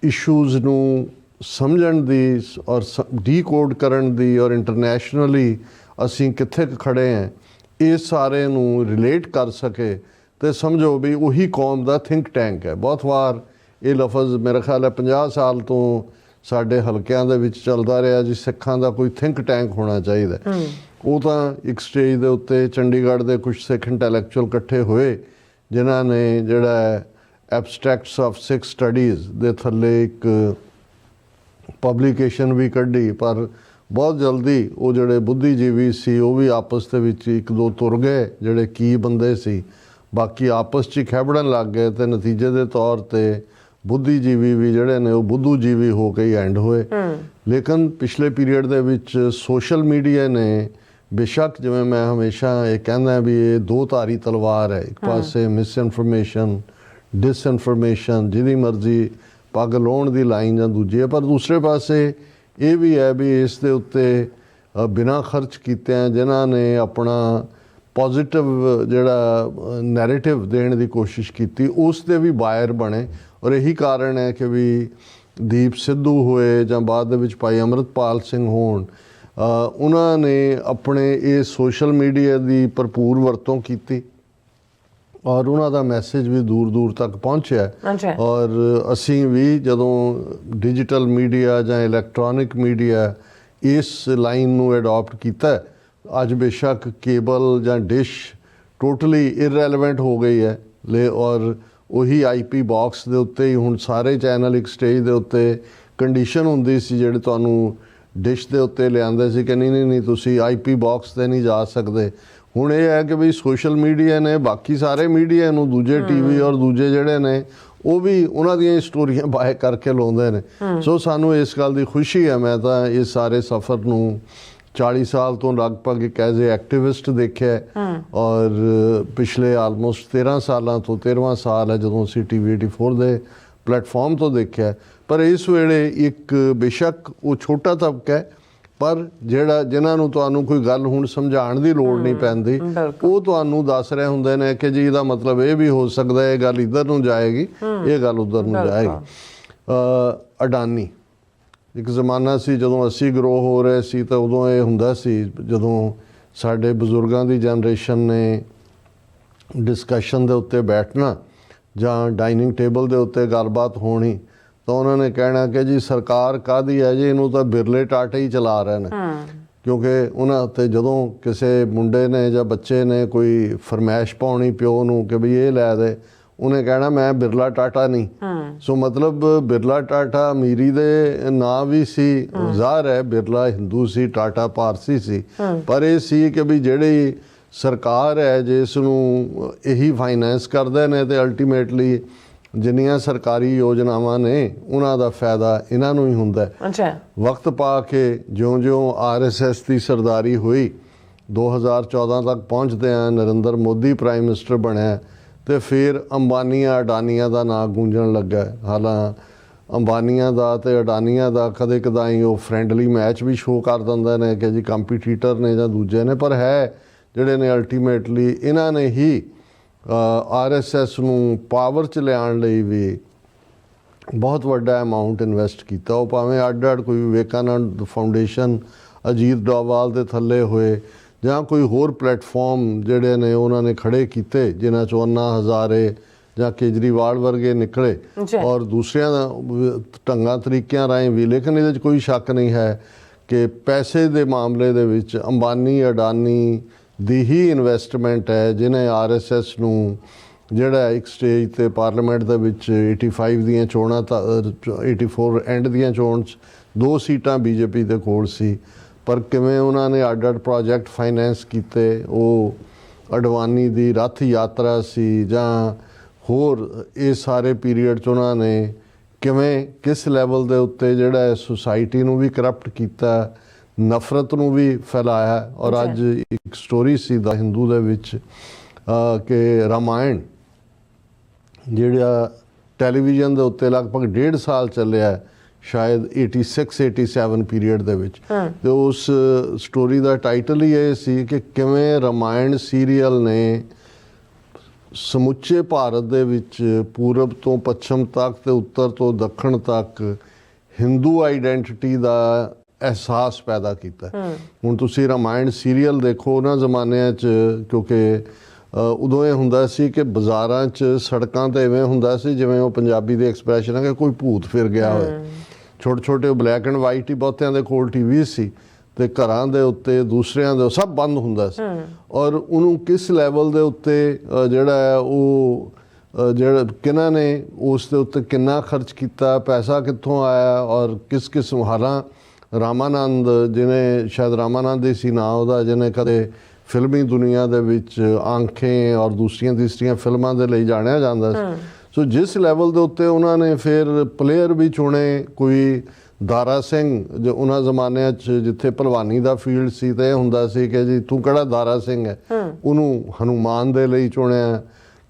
ਇਸ਼ੂਜ਼ ਨੂੰ ਸਮਝਣ ਦੀ ਔਰ ਡੀਕੋਡ ਕਰਨ ਦੀ ਔਰ ਇੰਟਰਨੈਸ਼ਨਲੀ ਅਸੀਂ ਕਿੱਥੇ ਖੜ੍ਹੇ ਹਾਂ ਇਹ ਸਾਰੇ ਨੂੰ ਰਿਲੇਟ ਕਰ ਸਕੇ ਤੇ ਸਮਝੋ ਵੀ ਉਹੀ ਕੌਮ ਦਾ ਥਿੰਕ ਟੈਂਕ ਹੈ। ਬਹੁਤ ਵਾਰ ਇਹ ਲਫ਼ਜ਼ ਮੇਰੇ ਖਿਆਲ ਹੈ 50 ਸਾਲ ਤੋਂ ਸਾਡੇ ਹਲਕਿਆਂ ਦੇ ਵਿੱਚ ਚੱਲਦਾ ਰਿਹਾ ਜੀ ਸਿੱਖਾਂ ਦਾ ਕੋਈ ਥਿੰਕ ਟੈਂਕ ਹੋਣਾ ਚਾਹੀਦਾ। ਉਹ ਤਾਂ ਇੱਕ ਸਟੇਜ ਦੇ ਉੱਤੇ ਚੰਡੀਗੜ੍ਹ ਦੇ ਕੁਝ ਸਿੱਖ ਇੰਟੈਲੈਕਚੁਅਲ ਇਕੱਠੇ ਹੋਏ ਜਿਨ੍ਹਾਂ ਨੇ ਜਿਹੜਾ ਐਬਸਟਰੈਕਟਸ ਆਫ ਸਿੱਖ ਸਟੱਡੀਜ਼ ਦੇ ਥੱਲੇ ਇੱਕ ਪਬਲੀਕੇਸ਼ਨ ਵੀ ਕੱਢੀ। ਪਰ ਬਹੁਤ ਜਲਦੀ ਉਹ ਜਿਹੜੇ ਬੁੱਧੀਜੀਵੀ ਸੀ ਉਹ ਵੀ ਆਪਸ ਦੇ ਵਿੱਚ ਇੱਕ ਦੋ ਤੁਰ ਗਏ ਜਿਹੜੇ ਕੀ ਬੰਦੇ ਸੀ, ਬਾਕੀ ਆਪਸ 'ਚ ਹੀ ਖਹਿਬੜਨ ਲੱਗ ਗਏ ਤੇ ਨਤੀਜੇ ਦੇ ਤੌਰ 'ਤੇ ਬੁੱਧੀਜੀਵੀ ਵੀ ਜਿਹੜੇ ਨੇ ਉਹ ਬੁੱਧੂਜੀਵੀ ਹੋ ਕੇ ਹੀ ਐਂਡ ਹੋਏ। ਲੇਕਿਨ ਪਿਛਲੇ ਪੀਰੀਅਡ ਦੇ ਵਿੱਚ ਸੋਸ਼ਲ ਮੀਡੀਆ ਨੇ ਬੇਸ਼ੱਕ ਜਿਵੇਂ ਮੈਂ ਹਮੇਸ਼ਾ ਇਹ ਕਹਿੰਦਾ ਵੀ ਇਹ ਦੋ ਧਾਰੀ ਤਲਵਾਰ ਹੈ, ਇੱਕ ਪਾਸੇ ਮਿਸਇਨਫੋਰਮੇਸ਼ਨ, ਡਿਸਇਨਫੋਰਮੇਸ਼ਨ, ਜਿਹਦੀ ਮਰਜ਼ੀ ਪੱਗ ਲਾਉਣ ਦੀ ਲਾਈਨ ਜਾਂ ਦੂਜੀ ਹੈ, ਪਰ ਦੂਸਰੇ ਪਾਸੇ ਇਹ ਵੀ ਹੈ ਵੀ ਇਸ ਦੇ ਉੱਤੇ ਬਿਨਾਂ ਖਰਚ ਕੀਤਿਆਂ ਜਿਨ੍ਹਾਂ ਨੇ ਆਪਣਾ ਪੋਜ਼ੀਟਿਵ ਜਿਹੜਾ ਨੈਰੇਟਿਵ ਦੇਣ ਦੀ ਕੋਸ਼ਿਸ਼ ਕੀਤੀ ਉਸ ਦੇ ਵੀ ਬਾਇਰ ਬਣੇ। ਔਰ ਇਹੀ ਕਾਰਨ ਹੈ ਕਿ ਵੀ ਦੀਪ ਸਿੱਧੂ ਹੋਏ ਜਾਂ ਬਾਅਦ ਦੇ ਵਿੱਚ ਭਾਈ ਅੰਮ੍ਰਿਤਪਾਲ ਸਿੰਘ ਹੋਣ, ਉਹਨਾਂ ਨੇ ਆਪਣੇ ਇਹ ਸੋਸ਼ਲ ਮੀਡੀਆ ਦੀ ਭਰਪੂਰ ਵਰਤੋਂ ਕੀਤੀ ਔਰ ਉਹਨਾਂ ਦਾ ਮੈਸੇਜ ਵੀ ਦੂਰ ਦੂਰ ਤੱਕ ਪਹੁੰਚਿਆ। ਔਰ ਅਸੀਂ ਵੀ ਜਦੋਂ ਡਿਜੀਟਲ ਮੀਡੀਆ ਜਾਂ ਇਲੈਕਟ੍ਰੋਨਿਕ ਮੀਡੀਆ ਇਸ ਲਾਈਨ ਨੂੰ ਅਡਾਪਟ ਕੀਤਾ, ਅੱਜ ਬੇਸ਼ੱਕ ਕੇਬਲ ਜਾਂ ਡਿਸ਼ ਟੋਟਲੀ ਇਰਰੈਲੇਵੈਂਟ ਹੋ ਗਈ ਹੈ ਔਰ ਉਹੀ IP ਬਾਕਸ ਦੇ ਉੱਤੇ ਹੀ ਹੁਣ ਸਾਰੇ ਚੈਨਲ ਇੱਕ ਸਟੇਜ ਦੇ ਉੱਤੇ ਕੰਡੀਸ਼ਨ ਹੁੰਦੀ ਸੀ ਜਿਹੜੇ ਤੁਹਾਨੂੰ ਡਿਸ਼ ਦੇ ਉੱਤੇ ਲਿਆਉਂਦੇ ਸੀ ਕਿ ਨਹੀਂ ਤੁਸੀਂ IP ਬਾਕਸ 'ਤੇ ਨਹੀਂ ਜਾ ਸਕਦੇ। ਹੁਣ ਇਹ ਹੈ ਕਿ ਵੀ ਸੋਸ਼ਲ ਮੀਡੀਆ ਨੇ ਬਾਕੀ ਸਾਰੇ ਮੀਡੀਆ ਨੂੰ ਦੂਜੇ TV ਔਰ ਦੂਜੇ ਜਿਹੜੇ ਨੇ ਉਹ ਵੀ ਉਹਨਾਂ ਦੀਆਂ ਸਟੋਰੀਆਂ ਬਾਏ ਕਰਕੇ ਲਾਉਂਦੇ ਨੇ। ਸੋ ਸਾਨੂੰ ਇਸ ਗੱਲ ਦੀ ਖੁਸ਼ੀ ਹੈ। ਮੈਂ ਤਾਂ ਇਸ ਸਾਰੇ ਸਫ਼ਰ ਨੂੰ 40 ਸਾਲ ਤੋਂ ਲਗਭਗ ਇੱਕ ਐਜ਼ ਏ ਐਕਟਿਵਿਸਟ ਦੇਖਿਆ ਔਰ ਪਿਛਲੇ ਆਲਮੋਸਟ 13 ਸਾਲਾਂ ਤੋਂ 13ਵਾਂ ਸਾਲ ਹੈ ਜਦੋਂ ਅਸੀਂ TV 84 ਦੇ ਪਲੇਟਫਾਰਮ ਤੋਂ ਦੇਖਿਆ। ਪਰ ਇਸ ਵੇਲੇ ਇੱਕ ਬੇਸ਼ੱਕ ਉਹ ਛੋਟਾ ਤਬਕਾ ਹੈ, ਪਰ ਜਿਨ੍ਹਾਂ ਨੂੰ ਤੁਹਾਨੂੰ ਕੋਈ ਗੱਲ ਹੁਣ ਸਮਝਾਉਣ ਦੀ ਲੋੜ ਨਹੀਂ ਪੈਂਦੀ, ਉਹ ਤੁਹਾਨੂੰ ਦੱਸ ਰਹੇ ਹੁੰਦੇ ਨੇ ਕਿ ਜੀ ਇਹਦਾ ਮਤਲਬ ਇਹ ਵੀ ਹੋ ਸਕਦਾ, ਇਹ ਗੱਲ ਇੱਧਰ ਨੂੰ ਜਾਏਗੀ, ਇਹ ਗੱਲ ਉੱਧਰ ਨੂੰ ਜਾਏਗੀ। ਅਡਾਨੀ, ਇੱਕ ਜ਼ਮਾਨਾ ਸੀ ਜਦੋਂ ਅਸੀਂ ਗਰੋ ਹੋ ਰਹੇ ਸੀ ਤਾਂ ਉਦੋਂ ਇਹ ਹੁੰਦਾ ਸੀ, ਜਦੋਂ ਸਾਡੇ ਬਜ਼ੁਰਗਾਂ ਦੀ ਜਨਰੇਸ਼ਨ ਨੇ ਡਿਸਕਸ਼ਨ ਦੇ ਉੱਤੇ ਬੈਠਣਾ ਜਾਂ ਡਾਈਨਿੰਗ ਟੇਬਲ ਦੇ ਉੱਤੇ ਗੱਲਬਾਤ ਹੋਣੀ ਤਾਂ ਉਹਨਾਂ ਨੇ ਕਹਿਣਾ ਕਿ ਜੀ ਸਰਕਾਰ ਕਾਹਦੀ ਹੈ ਜੀ, ਇਹਨੂੰ ਤਾਂ ਬਿਰਲੇ ਟਾਟੇ ਹੀ ਚਲਾ ਰਹੇ ਨੇ। ਕਿਉਂਕਿ ਉਹਨਾਂ ਉੱਤੇ ਜਦੋਂ ਕਿਸੇ ਮੁੰਡੇ ਨੇ ਜਾਂ ਬੱਚੇ ਨੇ ਕੋਈ ਫਰਮਾਇਸ਼ ਪਾਉਣੀ ਪਿਓ ਨੂੰ ਕਿ ਬਈ ਇਹ ਲੈ ਦੇ, ਉਹਨੇ ਕਹਿਣਾ ਮੈਂ ਬਿਰਲਾ ਟਾਟਾ ਨਹੀਂ। ਸੋ ਮਤਲਬ ਬਿਰਲਾ ਟਾਟਾ ਅਮੀਰੀ ਦੇ ਨਾਂ ਵੀ ਸੀ, ਜ਼ਾਹਰ ਹੈ ਬਿਰਲਾ ਹਿੰਦੂ ਸੀ, ਟਾਟਾ ਪਾਰਸੀ ਸੀ, ਪਰ ਇਹ ਸੀ ਕਿ ਵੀ ਜਿਹੜੀ ਸਰਕਾਰ ਹੈ ਜਿਸ ਨੂੰ ਇਹੀ ਫਾਈਨੈਂਸ ਕਰਦੇ ਨੇ ਤੇ ਅਲਟੀਮੇਟਲੀ ਜਿੰਨੀਆਂ ਸਰਕਾਰੀ ਯੋਜਨਾਵਾਂ ਨੇ ਉਹਨਾਂ ਦਾ ਫਾਇਦਾ ਇਹਨਾਂ ਨੂੰ ਹੀ ਹੁੰਦਾ ਹੈ। ਵਕਤ ਪਾ ਕੇ ਜਿਉਂ-ਜਿਉਂ RSS ਦੀ ਸਰਦਾਰੀ ਹੋਈ, 2014 ਤੱਕ ਪਹੁੰਚਦਿਆਂ ਨਰਿੰਦਰ ਮੋਦੀ ਪ੍ਰਾਈਮ ਮਿਨਿਸਟਰ ਬਣਿਆ ਤੇ ਫਿਰ ਅੰਬਾਨੀਆਂ ਅਡਾਨੀਆਂ ਦਾ ਨਾਂ ਗੂੰਜਣ ਲੱਗਾ। ਹਾਲਾਂ ਅੰਬਾਨੀਆਂ ਦਾ ਤੇ ਅਡਾਨੀਆਂ ਦਾ ਕਦੇ ਕਦਾਈ ਉਹ ਫਰੈਂਡਲੀ ਮੈਚ ਵੀ ਸ਼ੋਅ ਕਰ ਦਿੰਦੇ ਨੇ ਕਿ ਜੀ ਕੰਪੀਟੀਟਰ ਨੇ ਜਾਂ ਦੂਜੇ ਨੇ, ਪਰ ਹੈ ਜਿਹੜੇ ਨੇ ਅਲਟੀਮੇਟਲੀ ਇਹਨਾਂ ਨੇ ਹੀ RSS ਨੂੰ ਪਾਵਰ 'ਚ ਲਿਆਉਣ ਲਈ ਵੀ ਬਹੁਤ ਵੱਡਾ ਅਮਾਊਂਟ ਇਨਵੈਸਟ ਕੀਤਾ। ਉਹ ਭਾਵੇਂ ਅੱਡ ਕੋਈ ਵਿਵੇਕਾਨੰਦ ਫਾਊਂਡੇਸ਼ਨ ਅਜੀਤ ਡੋਵਾਲ ਦੇ ਥੱਲੇ ਹੋਏ ਜਾਂ ਕੋਈ ਹੋਰ ਪਲੇਟਫਾਰਮ ਜਿਹੜੇ ਨੇ ਉਹਨਾਂ ਨੇ ਖੜੇ ਕੀਤੇ, ਜਿਨ੍ਹਾਂ 'ਚੋਂ ਅੰਨਾ ਹਜ਼ਾਰੇ ਜਾਂ ਕੇਜਰੀਵਾਲ ਵਰਗੇ ਨਿਕਲੇ ਔਰ ਦੂਸਰਿਆਂ ਦਾ ਢੰਗਾਂ ਤਰੀਕਿਆਂ ਰਾਹੀਂ ਵੀ। ਲੇਕਿਨ ਇਹਦੇ 'ਚ ਕੋਈ ਸ਼ੱਕ ਨਹੀਂ ਹੈ ਕਿ ਪੈਸੇ ਦੇ ਮਾਮਲੇ ਦੇ ਵਿੱਚ ਅੰਬਾਨੀ ਅਡਾਨੀ ਦੀ ਹੀ ਇਨਵੈਸਟਮੈਂਟ ਹੈ ਜਿਹਨੇ RSS ਨੂੰ ਜਿਹੜਾ ਇੱਕ ਸਟੇਜ ਤੇ ਪਾਰਲੀਮੈਂਟ ਦੇ ਵਿੱਚ 85 ਦੀਆਂ ਚੋਣਾਂ 84 ਐਂਡ ਦੀਆਂ ਚੋਣ 'ਚ 2 ਸੀਟਾਂ BJP ਦੇ ਕੋਲ ਸੀ, ਪਰ ਕਿਵੇਂ ਉਹਨਾਂ ਨੇ ਅੱਡ ਪ੍ਰੋਜੈਕਟ ਫਾਈਨੈਂਸ ਕੀਤੇ। ਉਹ ਅਡਵਾਨੀ ਦੀ ਰੱਥ ਯਾਤਰਾ ਸੀ ਜਾਂ ਹੋਰ ਇਹ ਸਾਰੇ ਪੀਰੀਅਡ 'ਚ ਉਹਨਾਂ ਨੇ ਕਿਵੇਂ ਕਿਸ ਲੈਵਲ ਦੇ ਉੱਤੇ ਜਿਹੜਾ ਸੁਸਾਇਟੀ ਨੂੰ ਵੀ ਕਰਪਟ ਕੀਤਾ, ਨਫ਼ਰਤ ਨੂੰ ਵੀ ਫੈਲਾਇਆ। ਔਰ ਅੱਜ ਇੱਕ ਸਟੋਰੀ ਸੀ ਦਾ ਹਿੰਦੂ ਦੇ ਵਿੱਚ ਕਿ ਰਾਮਾਇਣ ਜਿਹੜਾ ਟੈਲੀਵਿਜ਼ਨ ਦੇ ਉੱਤੇ ਲਗਭਗ 1.5 ਸਾਲ ਚੱਲਿਆ, ਸ਼ਾਇਦ 86-87 ਪੀਰੀਅਡ ਦੇ ਵਿੱਚ, ਤੇ ਉਸ ਸਟੋਰੀ ਦਾ ਟਾਈਟਲ ਹੀ ਇਹ ਸੀ ਕਿ ਕਿਵੇਂ ਰਾਮਾਇਣ ਸੀਰੀਅਲ ਨੇ ਸਮੁੱਚੇ ਭਾਰਤ ਦੇ ਵਿੱਚ ਪੂਰਬ ਤੋਂ ਪੱਛਮ ਤੱਕ ਤੇ ਉੱਤਰ ਤੋਂ ਦੱਖਣ ਤੱਕ ਹਿੰਦੂ ਆਈਡੈਂਟੀਟੀ ਦਾ ਅਹਿਸਾਸ ਪੈਦਾ ਕੀਤਾ। ਹੁਣ ਤੁਸੀਂ ਰਾਮਾਇਣ ਸੀਰੀਅਲ ਦੇਖੋ, ਉਹਨਾਂ ਜ਼ਮਾਨਿਆਂ 'ਚ ਕਿਉਂਕਿ ਉਦੋਂ ਇਹ ਹੁੰਦਾ ਸੀ ਕਿ ਬਾਜ਼ਾਰਾਂ 'ਚ ਸੜਕਾਂ 'ਤੇ ਇਵੇਂ ਹੁੰਦਾ ਸੀ ਜਿਵੇਂ ਉਹ ਪੰਜਾਬੀ ਦੇ ਐਕਸਪ੍ਰੈਸ਼ਨ ਹੈ ਕਿ ਕੋਈ ਭੂਤ ਫਿਰ ਗਿਆ ਹੋਏ। ਛੋਟੇ ਛੋਟੇ ਬਲੈਕ ਐਂਡ ਵਾਈਟ ਹੀ ਬਹੁਤਿਆਂ ਦੇ ਕੋਲ TV ਸੀ ਤੇ ਘਰਾਂ ਦੇ ਉੱਤੇ ਦੂਸਰਿਆਂ ਦੇ ਸਭ ਬੰਦ ਹੁੰਦਾ ਸੀ। ਔਰ ਉਹਨੂੰ ਕਿਸ ਲੈਵਲ ਦੇ ਉੱਤੇ ਜਿਹੜਾ ਹੈ ਉਹ ਜਿਹੜਾ ਕਿਹਨਾਂ ਨੇ ਉਸ ਦੇ ਉੱਤੇ ਕਿੰਨਾ ਖਰਚ ਕੀਤਾ, ਪੈਸਾ ਕਿੱਥੋਂ ਆਇਆ ਔਰ ਕਿਸ ਕਿਸਮ ਹਾਲਾਂ ਰਾਮਾਨੰਦ, ਜਿਹਨੇ ਸ਼ਾਇਦ ਰਾਮਾਨੰਦ ਹੀ ਸੀ ਨਾਂ ਉਹਦਾ, ਜਿਹਨੇ ਕਦੇ ਫਿਲਮੀ ਦੁਨੀਆ ਦੇ ਵਿੱਚ ਆਂਖੇ ਔਰ ਦੂਸਰੀਆਂ ਤੀਸਰੀਆਂ ਫਿਲਮਾਂ ਦੇ ਲਈ ਜਾਣਿਆ ਜਾਂਦਾ ਸੀ। ਸੋ ਜਿਸ ਲੈਵਲ ਦੇ ਉੱਤੇ ਉਹਨਾਂ ਨੇ ਫਿਰ ਪਲੇਅਰ ਵੀ ਚੁਣੇ, ਕੋਈ ਦਾਰਾ ਸਿੰਘ ਜੋ ਉਹਨਾਂ ਜ਼ਮਾਨਿਆਂ 'ਚ ਜਿੱਥੇ ਭਲਵਾਨੀ ਦਾ ਫੀਲਡ ਸੀ ਤੇ ਇਹ ਹੁੰਦਾ ਸੀ ਕਿ ਜੀ ਤੂੰ ਕਿਹੜਾ ਦਾਰਾ ਸਿੰਘ ਹੈ, ਉਹਨੂੰ ਹਨੂਮਾਨ ਦੇ ਲਈ ਚੁਣਿਆ।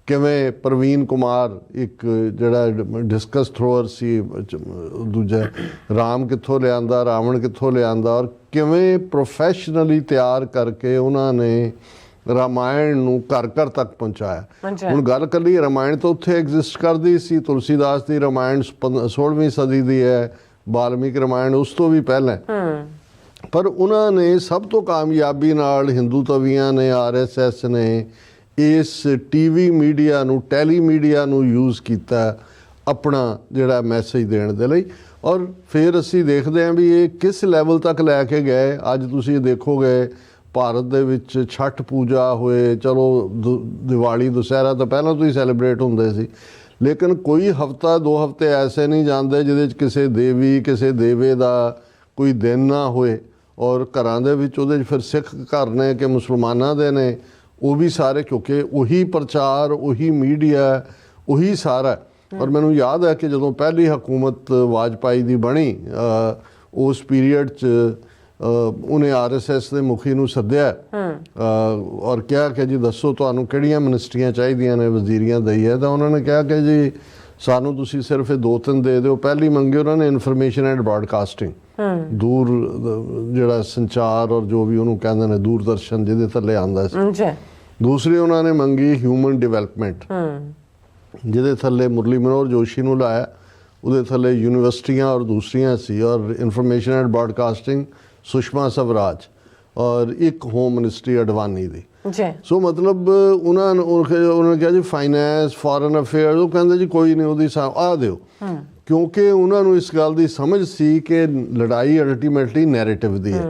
ਕਿਵੇਂ ਪ੍ਰਵੀਨ ਕੁਮਾਰ ਇੱਕ ਜਿਹੜਾ ਡਿਸਕਸ ਥਰੋਅਰ ਸੀ, ਦੂਜਾ ਰਾਮ ਕਿੱਥੋਂ ਲਿਆਂਦਾ, ਰਾਵਣ ਕਿੱਥੋਂ ਲਿਆਂਦਾ, ਔਰ ਕਿਵੇਂ ਪ੍ਰੋਫੈਸ਼ਨਲੀ ਤਿਆਰ ਕਰਕੇ ਉਹਨਾਂ ਨੇ ਰਾਮਾਇਣ ਨੂੰ ਘਰ ਘਰ ਤੱਕ ਪਹੁੰਚਾਇਆ। ਹੁਣ ਗੱਲ ਕੱਲੀ ਰਾਮਾਇਣ ਤਾਂ ਉੱਥੇ ਐਗਜ਼ਿਸਟ ਕਰਦੀ ਸੀ, ਤੁਲਸੀਦਾਸ ਦੀ ਰਾਮਾਇਣ 16ਵੀਂ ਸਦੀ ਦੀ ਹੈ, ਵਾਲਮੀਕ ਰਾਮਾਇਣ ਉਸ ਤੋਂ ਵੀ ਪਹਿਲਾਂ, ਪਰ ਉਹਨਾਂ ਨੇ ਸਭ ਤੋਂ ਕਾਮਯਾਬੀ ਨਾਲ ਹਿੰਦੂ ਤਵੀਆਂ ਨੇ, RSS ਨੇ ਇਸ TV ਮੀਡੀਆ ਨੂੰ, ਟੈਲੀਮੀਡੀਆ ਨੂੰ ਯੂਜ਼ ਕੀਤਾ ਆਪਣਾ ਜਿਹੜਾ ਮੈਸੇਜ ਦੇਣ ਦੇ ਲਈ। ਔਰ ਫਿਰ ਅਸੀਂ ਦੇਖਦੇ ਹਾਂ ਵੀ ਇਹ ਕਿਸ ਲੈਵਲ ਤੱਕ ਲੈ ਕੇ ਗਏ। ਅੱਜ ਤੁਸੀਂ ਦੇਖੋਗੇ ਭਾਰਤ ਦੇ ਵਿੱਚ ਛਠ ਪੂਜਾ ਹੋਏ, ਚਲੋ ਦੀਵਾਲੀ ਦੁਸਹਿਰਾ ਤਾਂ ਪਹਿਲਾਂ ਤੋਂ ਹੀ ਸੈਲੀਬ੍ਰੇਟ ਹੁੰਦੇ ਸੀ, ਲੇਕਿਨ ਕੋਈ ਹਫਤਾ 2 ਹਫ਼ਤੇ ਐਸੇ ਨਹੀਂ ਜਾਂਦੇ ਜਿਹਦੇ 'ਚ ਕਿਸੇ ਦੇਵੀ ਕਿਸੇ ਦੇਵੇ ਦਾ ਕੋਈ ਦਿਨ ਨਾ ਹੋਏ। ਔਰ ਘਰਾਂ ਦੇ ਵਿੱਚ ਉਹਦੇ 'ਚ ਫਿਰ ਸਿੱਖ ਘਰ ਨੇ ਕਿ ਮੁਸਲਮਾਨਾਂ ਦੇ ਨੇ, ਉਹ ਵੀ ਸਾਰੇ, ਕਿਉਂਕਿ ਉਹੀ ਪ੍ਰਚਾਰ, ਉਹੀ ਮੀਡੀਆ, ਉਹੀ ਸਾਰਾ। ਔਰ ਮੈਨੂੰ ਯਾਦ ਹੈ ਕਿ ਜਦੋਂ ਪਹਿਲੀ ਹਕੂਮਤ ਵਾਜਪਾਈ ਦੀ ਬਣੀ ਉਸ ਪੀਰੀਅਡ 'ਚ ਉਹਨੇ RSS ਦੇ ਮੁਖੀ ਨੂੰ ਸੱਦਿਆ ਔਰ ਕਿਹਾ ਕਿ ਜੀ ਦੱਸੋ ਤੁਹਾਨੂੰ ਕਿਹੜੀਆਂ ਮਿਨਿਸਟਰੀਆਂ ਚਾਹੀਦੀਆਂ ਨੇ, ਵਜ਼ੀਰੀਆਂ ਦਈ ਹੈ। ਤਾਂ ਉਹਨਾਂ ਨੇ ਕਿਹਾ ਕਿ ਜੀ ਸਾਨੂੰ ਤੁਸੀਂ ਸਿਰਫ ਇਹ 2-3 ਦੇ ਦਿਓ। ਪਹਿਲੀ ਮੰਗੀ ਉਹਨਾਂ ਨੇ ਇਨਫੋਰਮੇਸ਼ਨ ਐਂਡ ਬ੍ਰੌਡਕਾਸਟਿੰਗ, ਦੂਰ ਜਿਹੜਾ ਸੰਚਾਰ ਔਰ ਜੋ ਵੀ ਉਹਨੂੰ ਕਹਿੰਦੇ ਨੇ ਦੂਰਦਰਸ਼ਨ ਜਿਹਦੇ ਥੱਲੇ ਆਉਂਦਾ ਸੀ। ਜੀ। ਦੂਸਰੀ ਉਹਨਾਂ ਨੇ ਮੰਗੀ ਹਿਊਮਨ ਡਿਵੈਲਪਮੈਂਟ, ਜਿਹਦੇ ਥੱਲੇ ਮੁਰਲੀ ਮਨੋਹਰ ਜੋਸ਼ੀ ਨੂੰ ਲਾਇਆ। ਉਹਦੇ ਥੱਲੇ ਯੂਨੀਵਰਸਿਟੀਆਂ ਔਰ ਦੂਸਰੀਆਂ ਸੀ, ਔਰ information and broadcasting Sushma Swaraj, ਔਰ ਇੱਕ ਹੋਮ ਮਿਨਿਸਟਰੀ ਅਡਵਾਨੀ ਦੀ। ਜੀ। ਸੋ ਮਤਲਬ ਉਹਨਾਂ ਨੇ ਕਿਹਾ ਜੀ ਫਾਈਨੈਂਸ, ਫੋਰਨ ਅਫੇਅਰ, ਉਹ ਕਹਿੰਦੇ ਜੀ ਕੋਈ ਨਹੀਂ, ਉਹਦੀ ਆ ਦਿਓ, ਕਿਉਂਕਿ ਉਹਨਾਂ ਨੂੰ ਇਸ ਗੱਲ ਦੀ ਸਮਝ ਸੀ ਕਿ ਲੜਾਈ ਅਲਟੀਮੇਟਲੀ ਨੈਰੇਟਿਵ ਦੀ ਹੈ।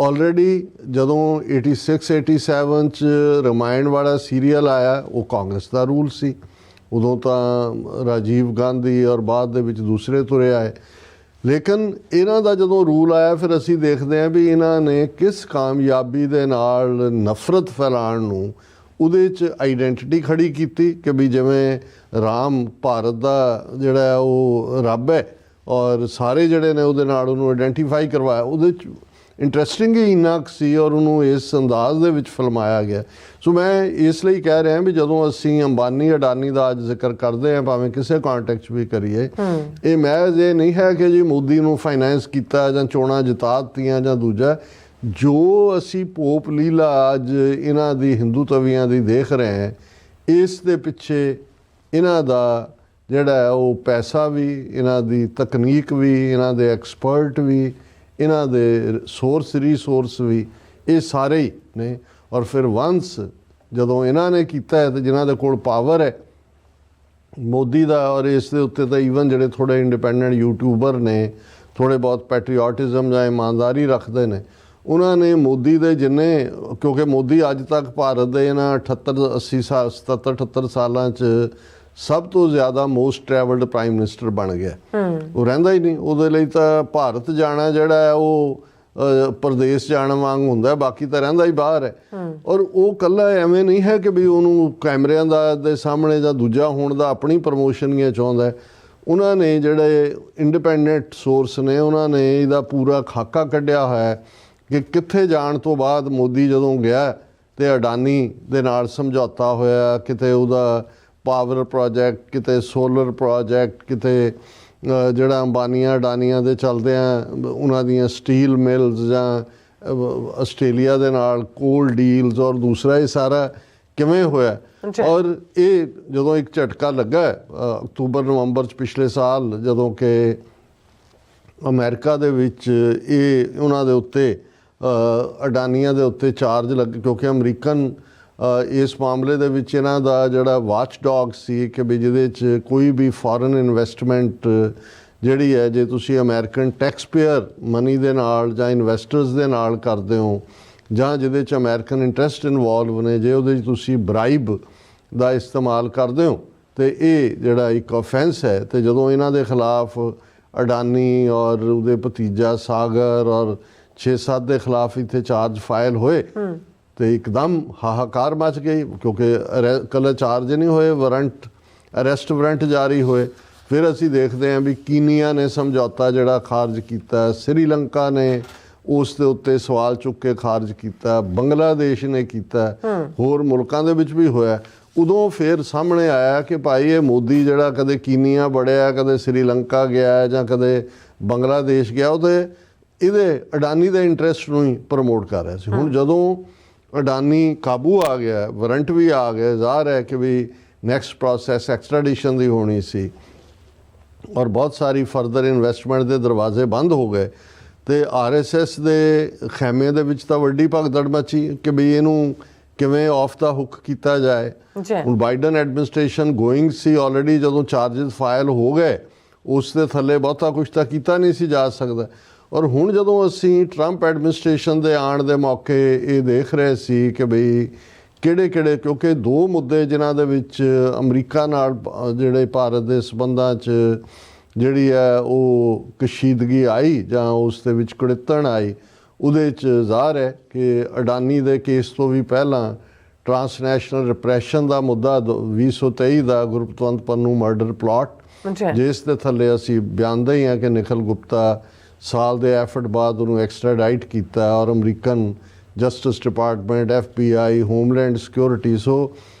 ਆਲਰੇਡੀ ਜਦੋਂ 86-87 ਚ ਰਾਮਾਇਣ ਵਾਲਾ ਸੀਰੀਅਲ ਆਇਆ, ਉਹ ਕਾਂਗਰਸ ਦਾ ਰੂਲ ਸੀ। ਉਦੋਂ ਤਾਂ ਰਾਜੀਵ ਗਾਂਧੀ ਔਰ ਬਾਅਦ ਦੇ ਵਿੱਚ ਦੂਸਰੇ ਤੁਰੇ ਆਏ। ਲੇਕਿਨ ਇਹਨਾਂ ਦਾ ਜਦੋਂ ਰੂਲ ਆਇਆ, ਫਿਰ ਅਸੀਂ ਦੇਖਦੇ ਹਾਂ ਵੀ ਇਹਨਾਂ ਨੇ ਕਿਸ ਕਾਮਯਾਬੀ ਦੇ ਨਾਲ ਨਫ਼ਰਤ ਫੈਲਾਉਣ ਨੂੰ ਉਹਦੇ 'ਚ ਆਈਡੈਂਟੀਟੀ ਖੜੀ ਕੀਤੀ ਕਿ ਵੀ ਜਿਵੇਂ ਰਾਮ ਭਾਰਤ ਦਾ ਜਿਹੜਾ ਉਹ ਰੱਬ ਹੈ, ਔਰ ਸਾਰੇ ਜਿਹੜੇ ਨੇ ਉਹਦੇ ਨਾਲ ਉਹਨੂੰ ਆਈਡੈਂਟੀਫਾਈ ਕਰਵਾਇਆ। ਉਹਦੇ 'ਚ ਇੰਟਰਸਟਿੰਗ ਹੀ ਇੰਨਾ ਕੁ ਸੀ, ਔਰ ਉਹਨੂੰ ਇਸ ਅੰਦਾਜ਼ ਦੇ ਵਿੱਚ ਫਿਲਮਾਇਆ ਗਿਆ। ਸੋ ਮੈਂ ਇਸ ਲਈ ਕਹਿ ਰਿਹਾ ਵੀ ਜਦੋਂ ਅਸੀਂ ਅੰਬਾਨੀ ਅਡਾਨੀ ਦਾ ਅੱਜ ਜ਼ਿਕਰ ਕਰਦੇ ਹਾਂ, ਭਾਵੇਂ ਕਿਸੇ ਕਾਂਟੈਕਸਟ ਵੀ ਕਰੀਏ, ਇਹ ਮਹਿਜ਼ ਇਹ ਨਹੀਂ ਹੈ ਕਿ ਜੀ ਮੋਦੀ ਨੂੰ ਫਾਈਨੈਂਸ ਕੀਤਾ ਜਾਂ ਚੋਣਾਂ ਜਿਤਾ ਦਿੱਤੀਆਂ ਜਾਂ ਦੂਜਾ। ਜੋ ਅਸੀਂ ਪੋਪ ਲੀਲਾ ਅੱਜ ਇਹਨਾਂ ਦੀ ਹਿੰਦੂਤਵੀਆਂ ਦੀ ਦੇਖ ਰਹੇ ਹਾਂ, ਇਸ ਦੇ ਪਿੱਛੇ ਇਹਨਾਂ ਦਾ ਜਿਹੜਾ ਹੈ ਉਹ ਪੈਸਾ ਵੀ, ਇਹਨਾਂ ਦੀ ਤਕਨੀਕ ਵੀ, ਇਹਨਾਂ ਦੇ ਐਕਸਪਰਟ ਵੀ, ਇਹਨਾਂ ਦੇ ਰਿਸੋਰਸ ਵੀ, ਇਹ ਸਾਰੇ ਹੀ ਨੇ। ਔਰ ਫਿਰ ਵੰਸ ਜਦੋਂ ਇਹਨਾਂ ਨੇ ਕੀਤਾ ਹੈ, ਤੇ ਜਿਨ੍ਹਾਂ ਦੇ ਕੋਲ ਪਾਵਰ ਹੈ ਮੋਦੀ ਦਾ, ਔਰ ਇਸ ਦੇ ਉੱਤੇ ਤਾਂ ਈਵਨ ਜਿਹੜੇ ਥੋੜ੍ਹੇ ਇੰਡੀਪੈਂਡੈਂਟ ਯੂਟਿਊਬਰ ਨੇ, ਥੋੜ੍ਹੇ ਬਹੁਤ ਪੈਟਰੀਓਟਿਜ਼ਮ ਜਾਂ ਇਮਾਨਦਾਰੀ ਰੱਖਦੇ ਨੇ, ਉਹਨਾਂ ਨੇ ਮੋਦੀ ਦੇ ਜਿੰਨੇ, ਕਿਉਂਕਿ ਮੋਦੀ ਅੱਜ ਤੱਕ ਭਾਰਤ ਦੇ ਇਹਨਾਂ 77-78 ਸਾਲਾਂ 'ਚ ਸਭ ਤੋਂ ਜ਼ਿਆਦਾ ਮੋਸਟ ਟਰੈਵਲਡ ਪ੍ਰਾਈਮ ਮਿਨਿਸਟਰ ਬਣ ਗਿਆ। ਉਹ ਰਹਿੰਦਾ ਹੀ ਨਹੀਂ। ਉਹਦੇ ਲਈ ਤਾਂ ਭਾਰਤ ਜਾਣਾ ਜਿਹੜਾ ਹੈ ਉਹ ਪ੍ਰਦੇਸ਼ ਜਾਣ ਵਾਂਗ ਹੁੰਦਾ, ਬਾਕੀ ਤਾਂ ਰਹਿੰਦਾ ਹੀ ਬਾਹਰ ਹੈ। ਔਰ ਉਹ ਇਕੱਲਾ ਐਵੇਂ ਨਹੀਂ ਹੈ ਕਿ ਵੀ ਉਹਨੂੰ ਕੈਮਰਿਆਂ ਦੇ ਸਾਹਮਣੇ ਜਾਂ ਦੂਜਾ ਹੋਣ ਦਾ ਆਪਣੀ ਪ੍ਰਮੋਸ਼ਨ ਹੀ ਚਾਹੁੰਦਾ। ਉਹਨਾਂ ਨੇ ਜਿਹੜੇ ਇੰਡੀਪੈਂਡੈਂਟ ਸੋਰਸ ਨੇ, ਉਹਨਾਂ ਨੇ ਇਹਦਾ ਪੂਰਾ ਖਾਕਾ ਕੱਢਿਆ ਹੋਇਆ ਕਿ ਕਿੱਥੇ ਜਾਣ ਤੋਂ ਬਾਅਦ ਮੋਦੀ ਜਦੋਂ ਗਿਆ ਤੇ ਅਡਾਨੀ ਦੇ ਨਾਲ ਸਮਝੌਤਾ ਹੋਇਆ, ਕਿਤੇ ਉਹਦਾ ਪਾਵਰ ਪ੍ਰੋਜੈਕਟ, ਕਿਤੇ ਸੋਲਰ ਪ੍ਰੋਜੈਕਟ, ਕਿਤੇ ਜਿਹੜਾ ਅੰਬਾਨੀਆਂ ਅਡਾਨੀਆਂ ਦੇ ਚੱਲਦੇ ਆ ਉਹਨਾਂ ਦੀਆਂ ਸਟੀਲ ਮਿਲਸ, ਜਾਂ ਆਸਟ੍ਰੇਲੀਆ ਦੇ ਨਾਲ ਕੋਲ ਡੀਲਸ, ਔਰ ਦੂਸਰਾ ਇਹ ਸਾਰਾ ਕਿਵੇਂ ਹੋਇਆ। ਔਰ ਇਹ ਜਦੋਂ ਇੱਕ ਝਟਕਾ ਲੱਗਾ ਅਕਤੂਬਰ-ਨਵੰਬਰ 'ਚ ਪਿਛਲੇ ਸਾਲ, ਜਦੋਂ ਕਿ ਅਮਰੀਕਾ ਦੇ ਵਿੱਚ ਇਹ ਉਹਨਾਂ ਦੇ ਉੱਤੇ ਅਡਾਨੀਆਂ ਦੇ ਉੱਤੇ ਚਾਰਜ ਲੱਗੇ, ਕਿਉਂਕਿ ਅਮਰੀਕਨ ਇਸ ਮਾਮਲੇ ਦੇ ਵਿੱਚ ਇਹਨਾਂ ਦਾ ਜਿਹੜਾ ਵਾਚ ਡੌਗ ਸੀ ਕਿ ਵੀ ਜਿਹਦੇ 'ਚ ਕੋਈ ਵੀ ਫੋਰਨ ਇਨਵੈਸਟਮੈਂਟ ਜਿਹੜੀ ਹੈ, ਜੇ ਤੁਸੀਂ ਅਮਰੀਕਨ ਟੈਕਸ ਪੇਅਰ ਮਨੀ ਦੇ ਨਾਲ ਜਾਂ ਇਨਵੈਸਟਰਸ ਦੇ ਨਾਲ ਕਰਦੇ ਹੋ, ਜਾਂ ਜਿਹਦੇ 'ਚ ਅਮਰੀਕਨ ਇੰਟਰਸਟ ਇਨਵੋਲਵ ਨੇ, ਜੇ ਉਹਦੇ 'ਚ ਤੁਸੀਂ ਬਰਾਈਬ ਦਾ ਇਸਤੇਮਾਲ ਕਰਦੇ ਹੋ, ਤੇ ਇਹ ਜਿਹੜਾ ਇੱਕ ਆਫੈਂਸ ਹੈ। ਤੇ ਜਦੋਂ ਇਹਨਾਂ ਦੇ ਖਿਲਾਫ ਅਡਾਨੀ ਔਰ ਉਹਦੇ ਭਤੀਜਾ ਸਾਗਰ ਔਰ 6-7 ਦੇ ਖਿਲਾਫ ਇੱਥੇ ਚਾਰਜ ਫਾਈਲ ਹੋਏ, ਤੇ ਇੱਕਦਮ ਹਾਹਾਕਾਰ ਮਚ ਗਈ, ਕਿਉਂਕਿ ਇਕੱਲੇ ਚਾਰਜ ਨਹੀਂ ਹੋਏ, ਅਰੈਸਟ ਵਾਰੰਟ ਜਾਰੀ ਹੋਏ। ਫਿਰ ਅਸੀਂ ਦੇਖਦੇ ਹਾਂ ਵੀ ਕੀਨੀਆ ਨੇ ਸਮਝੌਤਾ ਜਿਹੜਾ ਖਾਰਜ ਕੀਤਾ, ਸ੍ਰੀਲੰਕਾ ਨੇ ਉਸ ਦੇ ਉੱਤੇ ਸਵਾਲ ਚੁੱਕ ਕੇ ਖਾਰਜ ਕੀਤਾ, ਬੰਗਲਾਦੇਸ਼ ਨੇ ਕੀਤਾ, ਹੋਰ ਮੁਲਕਾਂ ਦੇ ਵਿੱਚ ਵੀ ਹੋਇਆ। ਉਦੋਂ ਫਿਰ ਸਾਹਮਣੇ ਆਇਆ ਕਿ ਭਾਈ ਇਹ ਮੋਦੀ ਜਿਹੜਾ ਕਦੇ ਕੀਨੀਆ ਬੜਿਆ, ਕਦੇ ਸ੍ਰੀਲੰਕਾ ਗਿਆ, ਜਾਂ ਕਦੇ ਬੰਗਲਾਦੇਸ਼ ਗਿਆ, ਉਹ ਤੇ ਇਹਦੇ ਅਡਾਨੀ ਦੇ ਇੰਟਰਸਟ ਨੂੰ ਹੀ ਪ੍ਰਮੋਟ ਕਰ ਰਿਹਾ ਸੀ। ਹੁਣ ਜਦੋਂ ਅਡਾਨੀ ਕਾਬੂ ਆ ਗਿਆ, ਵਾਰੰਟ ਵੀ ਆ ਗਏ, ਜ਼ਾਹਰ ਹੈ ਕਿ ਵੀ ਨੈਕਸਟ ਪ੍ਰੋਸੈਸ ਐਕਸਟ੍ਰੈਡੀਸ਼ਨ ਦੀ ਹੋਣੀ ਸੀ, ਔਰ ਬਹੁਤ ਸਾਰੀ ਫਰਦਰ ਇਨਵੈਸਟਮੈਂਟ ਦੇ ਦਰਵਾਜ਼ੇ ਬੰਦ ਹੋ ਗਏ। ਤੇ RSS ਦੇ ਖੈਮੇ ਦੇ ਵਿੱਚ ਤਾਂ ਵੱਡੀ ਭਗਦੜ ਮਚੀ ਕਿ ਵੀ ਇਹਨੂੰ ਕਿਵੇਂ ਆਫ ਦਾ ਹੁੱਕ ਕੀਤਾ ਜਾਏ। ਹੁਣ ਬਾਈਡਨ ਐਡਮਿਨਿਸਟ੍ਰੇਸ਼ਨ ਗੋਇੰਗ ਸੀ ਆਲਰੇਡੀ, ਜਦੋਂ ਚਾਰਜਸ ਫਾਈਲ ਹੋ ਗਏ ਉਸ ਦੇ ਥੱਲੇ ਬਹੁਤਾ ਕੁਛ ਤਾਂ ਕੀਤਾ ਨਹੀਂ ਸੀ ਜਾ ਸਕਦਾ। ਔਰ ਹੁਣ ਜਦੋਂ ਅਸੀਂ ਟਰੰਪ ਐਡਮਿਨਿਸਟ੍ਰੇਸ਼ਨ ਦੇ ਆਉਣ ਦੇ ਮੌਕੇ ਇਹ ਦੇਖ ਰਹੇ ਸੀ ਕਿ ਬਈ ਕਿਹੜੇ-ਕਿਹੜੇ, ਕਿਉਂਕਿ ਦੋ ਮੁੱਦੇ ਜਿਨ੍ਹਾਂ ਦੇ ਵਿੱਚ ਅਮਰੀਕਾ ਨਾਲ ਜਿਹੜੇ ਭਾਰਤ ਦੇ ਸਬੰਧਾਂ 'ਚ ਜਿਹੜੀ ਹੈ ਉਹ ਕਸ਼ੀਦਗੀ ਆਈ ਜਾਂ ਉਸ ਦੇ ਵਿੱਚ ਕੁੜਿੱਤਣ ਆਈ, ਉਹਦੇ 'ਚ ਜ਼ਾਹਰ ਹੈ ਕਿ ਅਡਾਨੀ ਦੇ ਕੇਸ ਤੋਂ ਵੀ ਪਹਿਲਾਂ ਟਰਾਂਸਨੈਸ਼ਨਲ ਰਿਪਰੈਸ਼ਨ ਦਾ ਮੁੱਦਾ 2023 ਦਾ ਗੁਰਪਤਵੰਤ ਪੰਨੂ ਮਰਡਰ ਪਲਾਟ, ਜਿਸ ਦੇ ਥੱਲੇ ਅਸੀਂ ਬਿਆਨਦੇ ਹੀ ਹਾਂ ਕਿ ਨਿਖਿਲ ਗੁਪਤਾ ਸਾਲ ਦੇ ਐਫਰਟ ਬਾਅਦ ਉਹਨੂੰ ਐਕਸਟ੍ਰਾਡਾਈਟ ਕੀਤਾ, ਔਰ American justice department, FBI, homeland security. So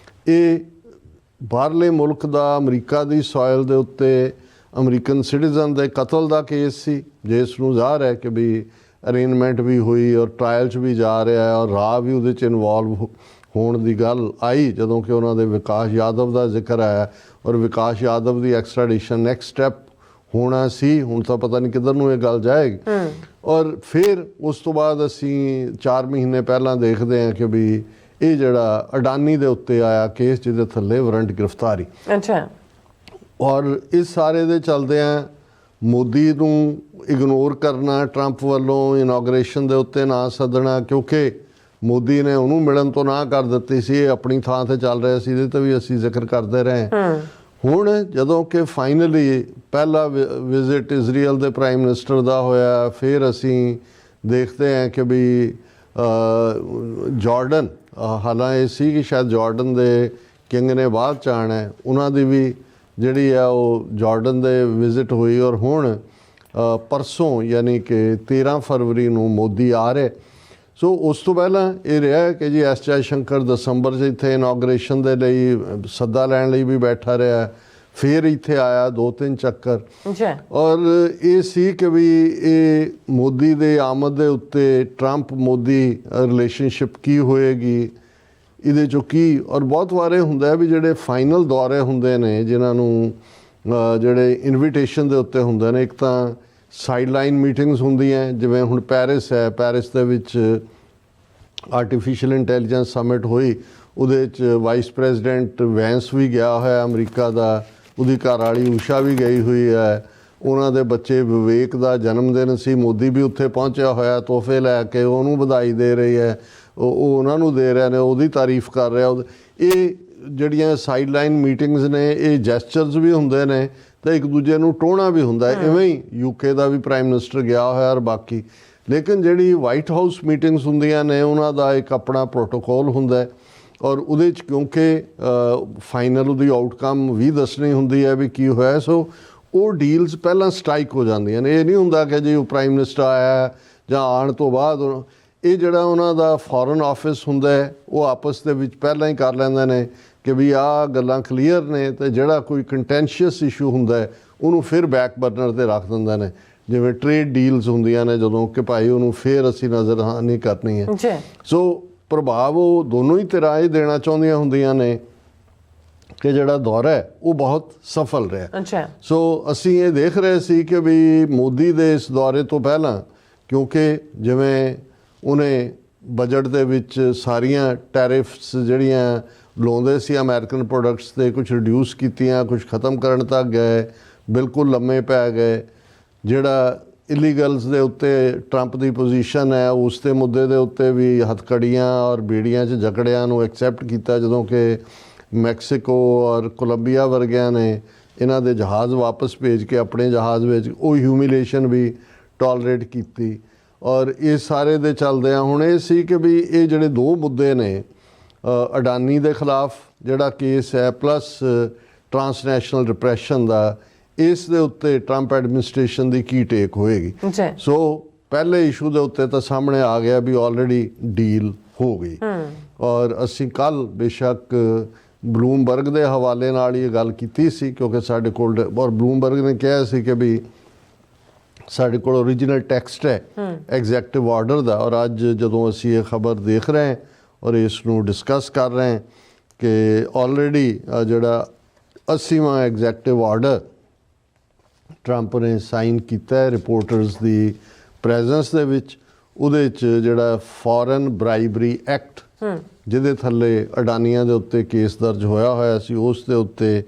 ਇਹ ਬਾਹਰਲੇ ਮੁਲਕ ਦਾ ਅਮਰੀਕਾ ਦੀ ਸੋਇਲ ਦੇ ਉੱਤੇ ਅਮਰੀਕਨ ਸਿਟੀਜ਼ਨ ਦੇ ਕਤਲ ਦਾ ਕੇਸ ਸੀ, ਜਿਸ ਨੂੰ ਜ਼ਾਹਰ ਹੈ ਕਿ ਵੀ ਅਰੇਂਜਮੈਂਟ ਵੀ ਹੋਈ ਔਰ ਟਰਾਇਲ 'ਚ ਵੀ ਜਾ ਰਿਹਾ ਹੈ ਔਰ ਰਾਹ ਵੀ ਉਹਦੇ 'ਚ ਇਨਵੋਲਵ ਹੋਣ ਦੀ ਗੱਲ ਆਈ ਜਦੋਂ ਕਿ ਉਹਨਾਂ ਦੇ ਵਿਕਾਸ ਯਾਦਵ ਦਾ ਜ਼ਿਕਰ ਆਇਆ ਔਰ ਵਿਕਾਸ ਯਾਦਵ ਦੀ ਐਕਸਟ੍ਰੈਡੀਸ਼ਨ ਨੈਕਸਟ ਸਟੈਪ ਹੋਣਾ ਸੀ। ਹੁਣ ਤਾਂ ਪਤਾ ਨਹੀਂ ਕਿੱਧਰ ਨੂੰ ਇਹ ਗੱਲ ਜਾਏਗੀ। ਔਰ ਫਿਰ ਉਸ ਤੋਂ ਬਾਅਦ ਅਸੀਂ 4 ਮਹੀਨੇ ਪਹਿਲਾਂ ਦੇਖਦੇ ਹਾਂ ਕਿ ਵੀ ਇਹ ਜਿਹੜਾ ਅਡਾਨੀ ਦੇ ਉੱਤੇ ਆਇਆ ਕੇਸ ਜਿਹਦੇ ਥੱਲੇ ਵਾਰੰਟ ਗ੍ਰਿਫਤਾਰੀ। ਅੱਛਾ। ਔਰ ਇਸ ਸਾਰੇ ਦੇ ਚਲਦਿਆਂ ਮੋਦੀ ਨੂੰ ਇਗਨੋਰ ਕਰਨਾ ਟਰੰਪ ਵੱਲੋਂ ਇਨੋਗ੍ਰੇਸ਼ਨ ਦੇ ਉੱਤੇ ਨਾ ਸੱਦਣਾ, ਕਿਉਂਕਿ ਮੋਦੀ ਨੇ ਉਹਨੂੰ ਮਿਲਣ ਤੋਂ ਨਾ ਕਰ ਦਿੱਤੀ ਸੀ, ਇਹ ਆਪਣੀ ਥਾਂ ਤੇ ਚੱਲ ਰਿਹਾ ਸੀ, ਇਹਦੇ ਤੇ ਵੀ ਅਸੀਂ ਜ਼ਿਕਰ ਕਰਦੇ ਰਹੇ। ਹੁਣ ਜਦੋਂ ਕਿ ਫਾਈਨਲੀ ਪਹਿਲਾ ਵਿਜ਼ਿਟ ਇਜ਼ਰਾਈਲ ਦੇ ਪ੍ਰਾਈਮ ਮਿਨਿਸਟਰ ਦਾ ਹੋਇਆ, ਫਿਰ ਅਸੀਂ ਦੇਖਦੇ ਹਾਂ ਕਿ ਵੀ ਜਾਰਡਨ, ਹਾਲਾਂਕਿ ਇਹ ਸੀ ਕਿ ਸ਼ਾਇਦ ਜਾਰਡਨ ਦੇ ਕਿੰਗ ਨੇ ਬਾਅਦ 'ਚ ਆਉਣਾ ਹੈ, ਉਹਨਾਂ ਦੀ ਵੀ ਜਿਹੜੀ ਆ ਉਹ ਜਾਰਡਨ ਦੇ ਵਿਜ਼ਿਟ ਹੋਈ। ਔਰ ਹੁਣ ਪਰਸੋਂ ਯਾਨੀ ਕਿ 13 ਫਰਵਰੀ ਨੂੰ ਮੋਦੀ ਆ ਰਹੇ। ਸੋ ਉਸ ਤੋਂ ਪਹਿਲਾਂ ਇਹ ਰਿਹਾ ਕਿ ਜੀ ਐਸ ਜੈ ਸ਼ੰਕਰ ਦਸੰਬਰ 'ਚ ਇੱਥੇ ਇਨੋਗ੍ਰੇਸ਼ਨ ਦੇ ਲਈ ਸੱਦਾ ਲੈਣ ਲਈ ਵੀ ਬੈਠਾ ਰਿਹਾ, ਫਿਰ ਇੱਥੇ ਆਇਆ 2-3 ਚੱਕਰ। ਔਰ ਇਹ ਸੀ ਕਿ ਵੀ ਇਹ ਮੋਦੀ ਦੇ ਆਮਦ ਦੇ ਉੱਤੇ ਟਰੰਪ ਮੋਦੀ ਰਿਲੇਸ਼ਨਸ਼ਿਪ ਕੀ ਹੋਏਗੀ, ਇਹਦੇ 'ਚੋਂ ਕੀ। ਔਰ ਬਹੁਤ ਵਾਰੇ ਹੁੰਦਾ ਵੀ ਜਿਹੜੇ ਫਾਈਨਲ ਦੌਰੇ ਹੁੰਦੇ ਨੇ ਜਿਨ੍ਹਾਂ ਨੂੰ ਜਿਹੜੇ ਇਨਵੀਟੇਸ਼ਨ ਦੇ ਉੱਤੇ ਹੁੰਦੇ ਨੇ, ਇੱਕ ਤਾਂ ਸਾਈਡਲਾਈਨ ਮੀਟਿੰਗਸ ਹੁੰਦੀਆਂ, ਜਿਵੇਂ ਹੁਣ ਪੈਰਿਸ ਹੈ, ਪੈਰਿਸ ਦੇ ਵਿੱਚ ਆਰਟੀਫਿਸ਼ੀਅਲ ਇੰਟੈਲੀਜੈਂਸ ਸਮਿਟ ਹੋਈ, ਉਹਦੇ 'ਚ ਵਾਈਸ ਪ੍ਰੈਜ਼ੀਡੈਂਟ ਵੈਂਸ ਵੀ ਗਿਆ ਹੋਇਆ ਅਮਰੀਕਾ ਦਾ, ਉਹਦੀ ਘਰ ਵਾਲੀ ਊਸ਼ਾ ਵੀ ਗਈ ਹੋਈ ਹੈ, ਉਹਨਾਂ ਦੇ ਬੱਚੇ ਵਿਵੇਕ ਦਾ ਜਨਮ ਦਿਨ ਸੀ, ਮੋਦੀ ਵੀ ਉੱਥੇ ਪਹੁੰਚਿਆ ਹੋਇਆ ਤੋਹਫੇ ਲੈ ਕੇ, ਉਹਨੂੰ ਵਧਾਈ ਦੇ ਰਹੀ ਹੈ, ਉਹ ਉਹਨਾਂ ਨੂੰ ਦੇ ਰਹੇ ਨੇ, ਉਹਦੀ ਤਾਰੀਫ ਕਰ ਰਿਹਾ। ਇਹ ਜਿਹੜੀਆਂ ਸਾਈਡਲਾਈਨ ਮੀਟਿੰਗਸ ਨੇ ਇਹ ਜੈਸਚਰਸ ਵੀ ਹੁੰਦੇ ਨੇ ਤੇ ਇੱਕ ਦੂਜੇ ਨੂੰ ਟੋਹਣਾ ਵੀ ਹੁੰਦਾ ਹੈ। ਇਵੇਂ ਹੀ ਯੂਕੇ ਦਾ ਵੀ ਪ੍ਰਾਈਮ ਮਿਨਿਸਟਰ ਗਿਆ ਹੋਇਆ ਔਰ ਬਾਕੀ। ਲੇਕਿਨ ਜਿਹੜੀ ਵਾਈਟ ਹਾਊਸ ਮੀਟਿੰਗਸ ਹੁੰਦੀਆਂ ਨੇ ਉਹਨਾਂ ਦਾ ਇੱਕ ਆਪਣਾ ਪ੍ਰੋਟੋਕੋਲ ਹੁੰਦਾ ਹੈ ਔਰ ਉਹਦੇ 'ਚ ਕਿਉਂਕਿ ਫਾਈਨਲ ਉਹਦੀ ਆਊਟਕਮ ਵੀ ਦੱਸਣੀ ਹੁੰਦੀ ਹੈ ਵੀ ਕੀ ਹੋਇਆ, ਸੋ ਉਹ ਡੀਲਸ ਪਹਿਲਾਂ ਸਟ੍ਰਾਈਕ ਹੋ ਜਾਂਦੀਆਂ ਨੇ। ਇਹ ਨਹੀਂ ਹੁੰਦਾ ਕਿ ਜੀ ਉਹ ਪ੍ਰਾਈਮ ਮਿਨਿਸਟਰ ਆਇਆ ਜਾਂ ਆਉਣ ਤੋਂ ਬਾਅਦ ਇਹ ਜਿਹੜਾ ਉਹਨਾਂ ਦਾ ਫੋਰਨ ਆਫਿਸ ਹੁੰਦਾ ਹੈ ਉਹ ਆਪਸ ਦੇ ਵਿੱਚ ਪਹਿਲਾਂ ਹੀ ਕਰ ਲੈਂਦੇ ਨੇ ਕਿ ਵੀ ਆਹ ਗੱਲਾਂ ਕਲੀਅਰ ਨੇ, ਤੇ ਜਿਹੜਾ ਕੋਈ ਕੰਟੈਂਸ਼ੀਅਸ ਇਸ਼ੂ ਹੁੰਦਾ ਹੈ ਉਹਨੂੰ ਫਿਰ ਬੈਕ ਬਰਨਰ 'ਤੇ ਰੱਖ ਦਿੰਦੇ ਨੇ। ਜਿਵੇਂ ਟ੍ਰੇਡ ਡੀਲਸ ਹੁੰਦੀਆਂ ਨੇ ਜਦੋਂ ਕਿ ਭਾਈ ਉਹਨੂੰ ਫਿਰ ਅਸੀਂ ਨਜ਼ਰਸਾਨੀ ਕਰਨੀ ਹੈ। ਸੋ ਪ੍ਰਭਾਵ ਉਹ ਦੋਨੋਂ ਹੀ ਧਿਰਾਂ ਇਹ ਦੇਣਾ ਚਾਹੁੰਦੀਆਂ ਹੁੰਦੀਆਂ ਨੇ ਕਿ ਜਿਹੜਾ ਦੌਰਾ ਹੈ ਉਹ ਬਹੁਤ ਸਫਲ ਰਿਹਾ। ਸੋ ਅਸੀਂ ਇਹ ਦੇਖ ਰਹੇ ਸੀ ਕਿ ਵੀ ਮੋਦੀ ਦੇ ਇਸ ਦੌਰੇ ਤੋਂ ਪਹਿਲਾਂ, ਕਿਉਂਕਿ ਜਿਵੇਂ ਉਹਨੇ ਬਜਟ ਦੇ ਵਿੱਚ ਸਾਰੀਆਂ ਟੈਰਿਫਸ ਜਿਹੜੀਆਂ ਲਾਉਂਦੇ ਸੀ ਅਮਰੀਕਨ ਪ੍ਰੋਡਕਟਸ 'ਤੇ, ਕੁਝ ਰਿਡਿਊਸ ਕੀਤੀਆਂ, ਕੁਝ ਖਤਮ ਕਰਨ ਤੱਕ ਗਏ, ਬਿਲਕੁਲ ਲੰਮੇ ਪੈ ਗਏ। ਜਿਹੜਾ ਇਲੀਗਲਸ ਦੇ ਉੱਤੇ ਟਰੰਪ ਦੀ ਪੋਜੀਸ਼ਨ ਹੈ ਉਸ ਦੇ ਮੁੱਦੇ ਦੇ ਉੱਤੇ ਵੀ ਹੱਥਕੜੀਆਂ ਔਰ ਬੀੜੀਆਂ 'ਚ ਜਕੜਿਆਂ ਨੂੰ ਐਕਸੈਪਟ ਕੀਤਾ, ਜਦੋਂ ਕਿ ਮੈਕਸੀਕੋ ਔਰ ਕੋਲੰਬੀਆ ਵਰਗਿਆਂ ਨੇ ਇਹਨਾਂ ਦੇ ਜਹਾਜ਼ ਵਾਪਸ ਭੇਜ ਕੇ ਆਪਣੇ ਜਹਾਜ਼ ਵਿੱਚ ਉਹ ਹਿਊਮਿਲੇਸ਼ਨ ਵੀ ਟੋਲਰੇਟ ਕੀਤੀ। ਔਰ ਇਹ ਸਾਰੇ ਦੇ ਚੱਲਦਿਆਂ ਹੁਣ ਇਹ ਸੀ ਕਿ ਵੀ ਇਹ ਜਿਹੜੇ ਦੋ ਮੁੱਦੇ ਨੇ, ਅਡਾਨੀ ਦੇ ਖਿਲਾਫ ਜਿਹੜਾ ਕੇਸ ਹੈ ਪਲੱਸ ਟਰਾਂਸਨੈਸ਼ਨਲ ਰਿਪਰੈਸ਼ਨ ਦਾ, ਇਸ ਦੇ ਉੱਤੇ ਟਰੰਪ ਐਡਮਿਨਿਸਟ੍ਰੇਸ਼ਨ ਦੀ ਕੀ ਟੇਕ ਹੋਏਗੀ। ਸੋ ਪਹਿਲੇ ਇਸ਼ੂ ਦੇ ਉੱਤੇ ਤਾਂ ਸਾਹਮਣੇ ਆ ਗਿਆ ਵੀ ਆਲਰੇਡੀ ਡੀਲ ਹੋ ਗਈ। ਔਰ ਅਸੀਂ ਕੱਲ੍ਹ ਬੇਸ਼ੱਕ ਬਲੂਮਬਰਗ ਦੇ ਹਵਾਲੇ ਨਾਲ ਇਹ ਗੱਲ ਕੀਤੀ ਸੀ, ਕਿਉਂਕਿ ਸਾਡੇ ਕੋਲ ਔਰ ਬਲੂਮਬਰਗ ਨੇ ਕਿਹਾ ਸੀ ਕਿ ਵੀ ਸਾਡੇ ਕੋਲ ਓਰੀਜਨਲ ਟੈਕਸਟ ਹੈ ਐਗਜ਼ੈਕਟਿਵ ਆਰਡਰ ਦਾ। ਔਰ ਅੱਜ ਜਦੋਂ ਅਸੀਂ ਇਹ ਖਬਰ ਦੇਖ ਰਹੇ ਹਾਂ ਔਰ ਇਸ ਨੂੰ ਡਿਸਕਸ ਕਰ ਰਹੇ ਹਾਂ ਕਿ ਆਲਰੇਡੀ ਜਿਹੜਾ 80ਵਾਂ ਐਗਜ਼ੈਕਟਿਵ ਆਰਡਰ ਟਰੰਪ ਨੇ ਸਾਈਨ ਕੀਤਾ ਹੈ ਰਿਪੋਰਟਰਸ ਦੀ ਪ੍ਰੈਜ਼ੈਂਸ ਦੇ ਵਿੱਚ, ਉਹਦੇ 'ਚ ਜਿਹੜਾ ਫੋਰਨ ਬਰਾਈਬਰੀ ਐਕਟ ਜਿਹਦੇ ਥੱਲੇ ਅਡਾਨੀਆਂ ਦੇ ਉੱਤੇ ਕੇਸ ਦਰਜ ਹੋਇਆ ਸੀ, ਉਸ ਦੇ ਉੱਤੇ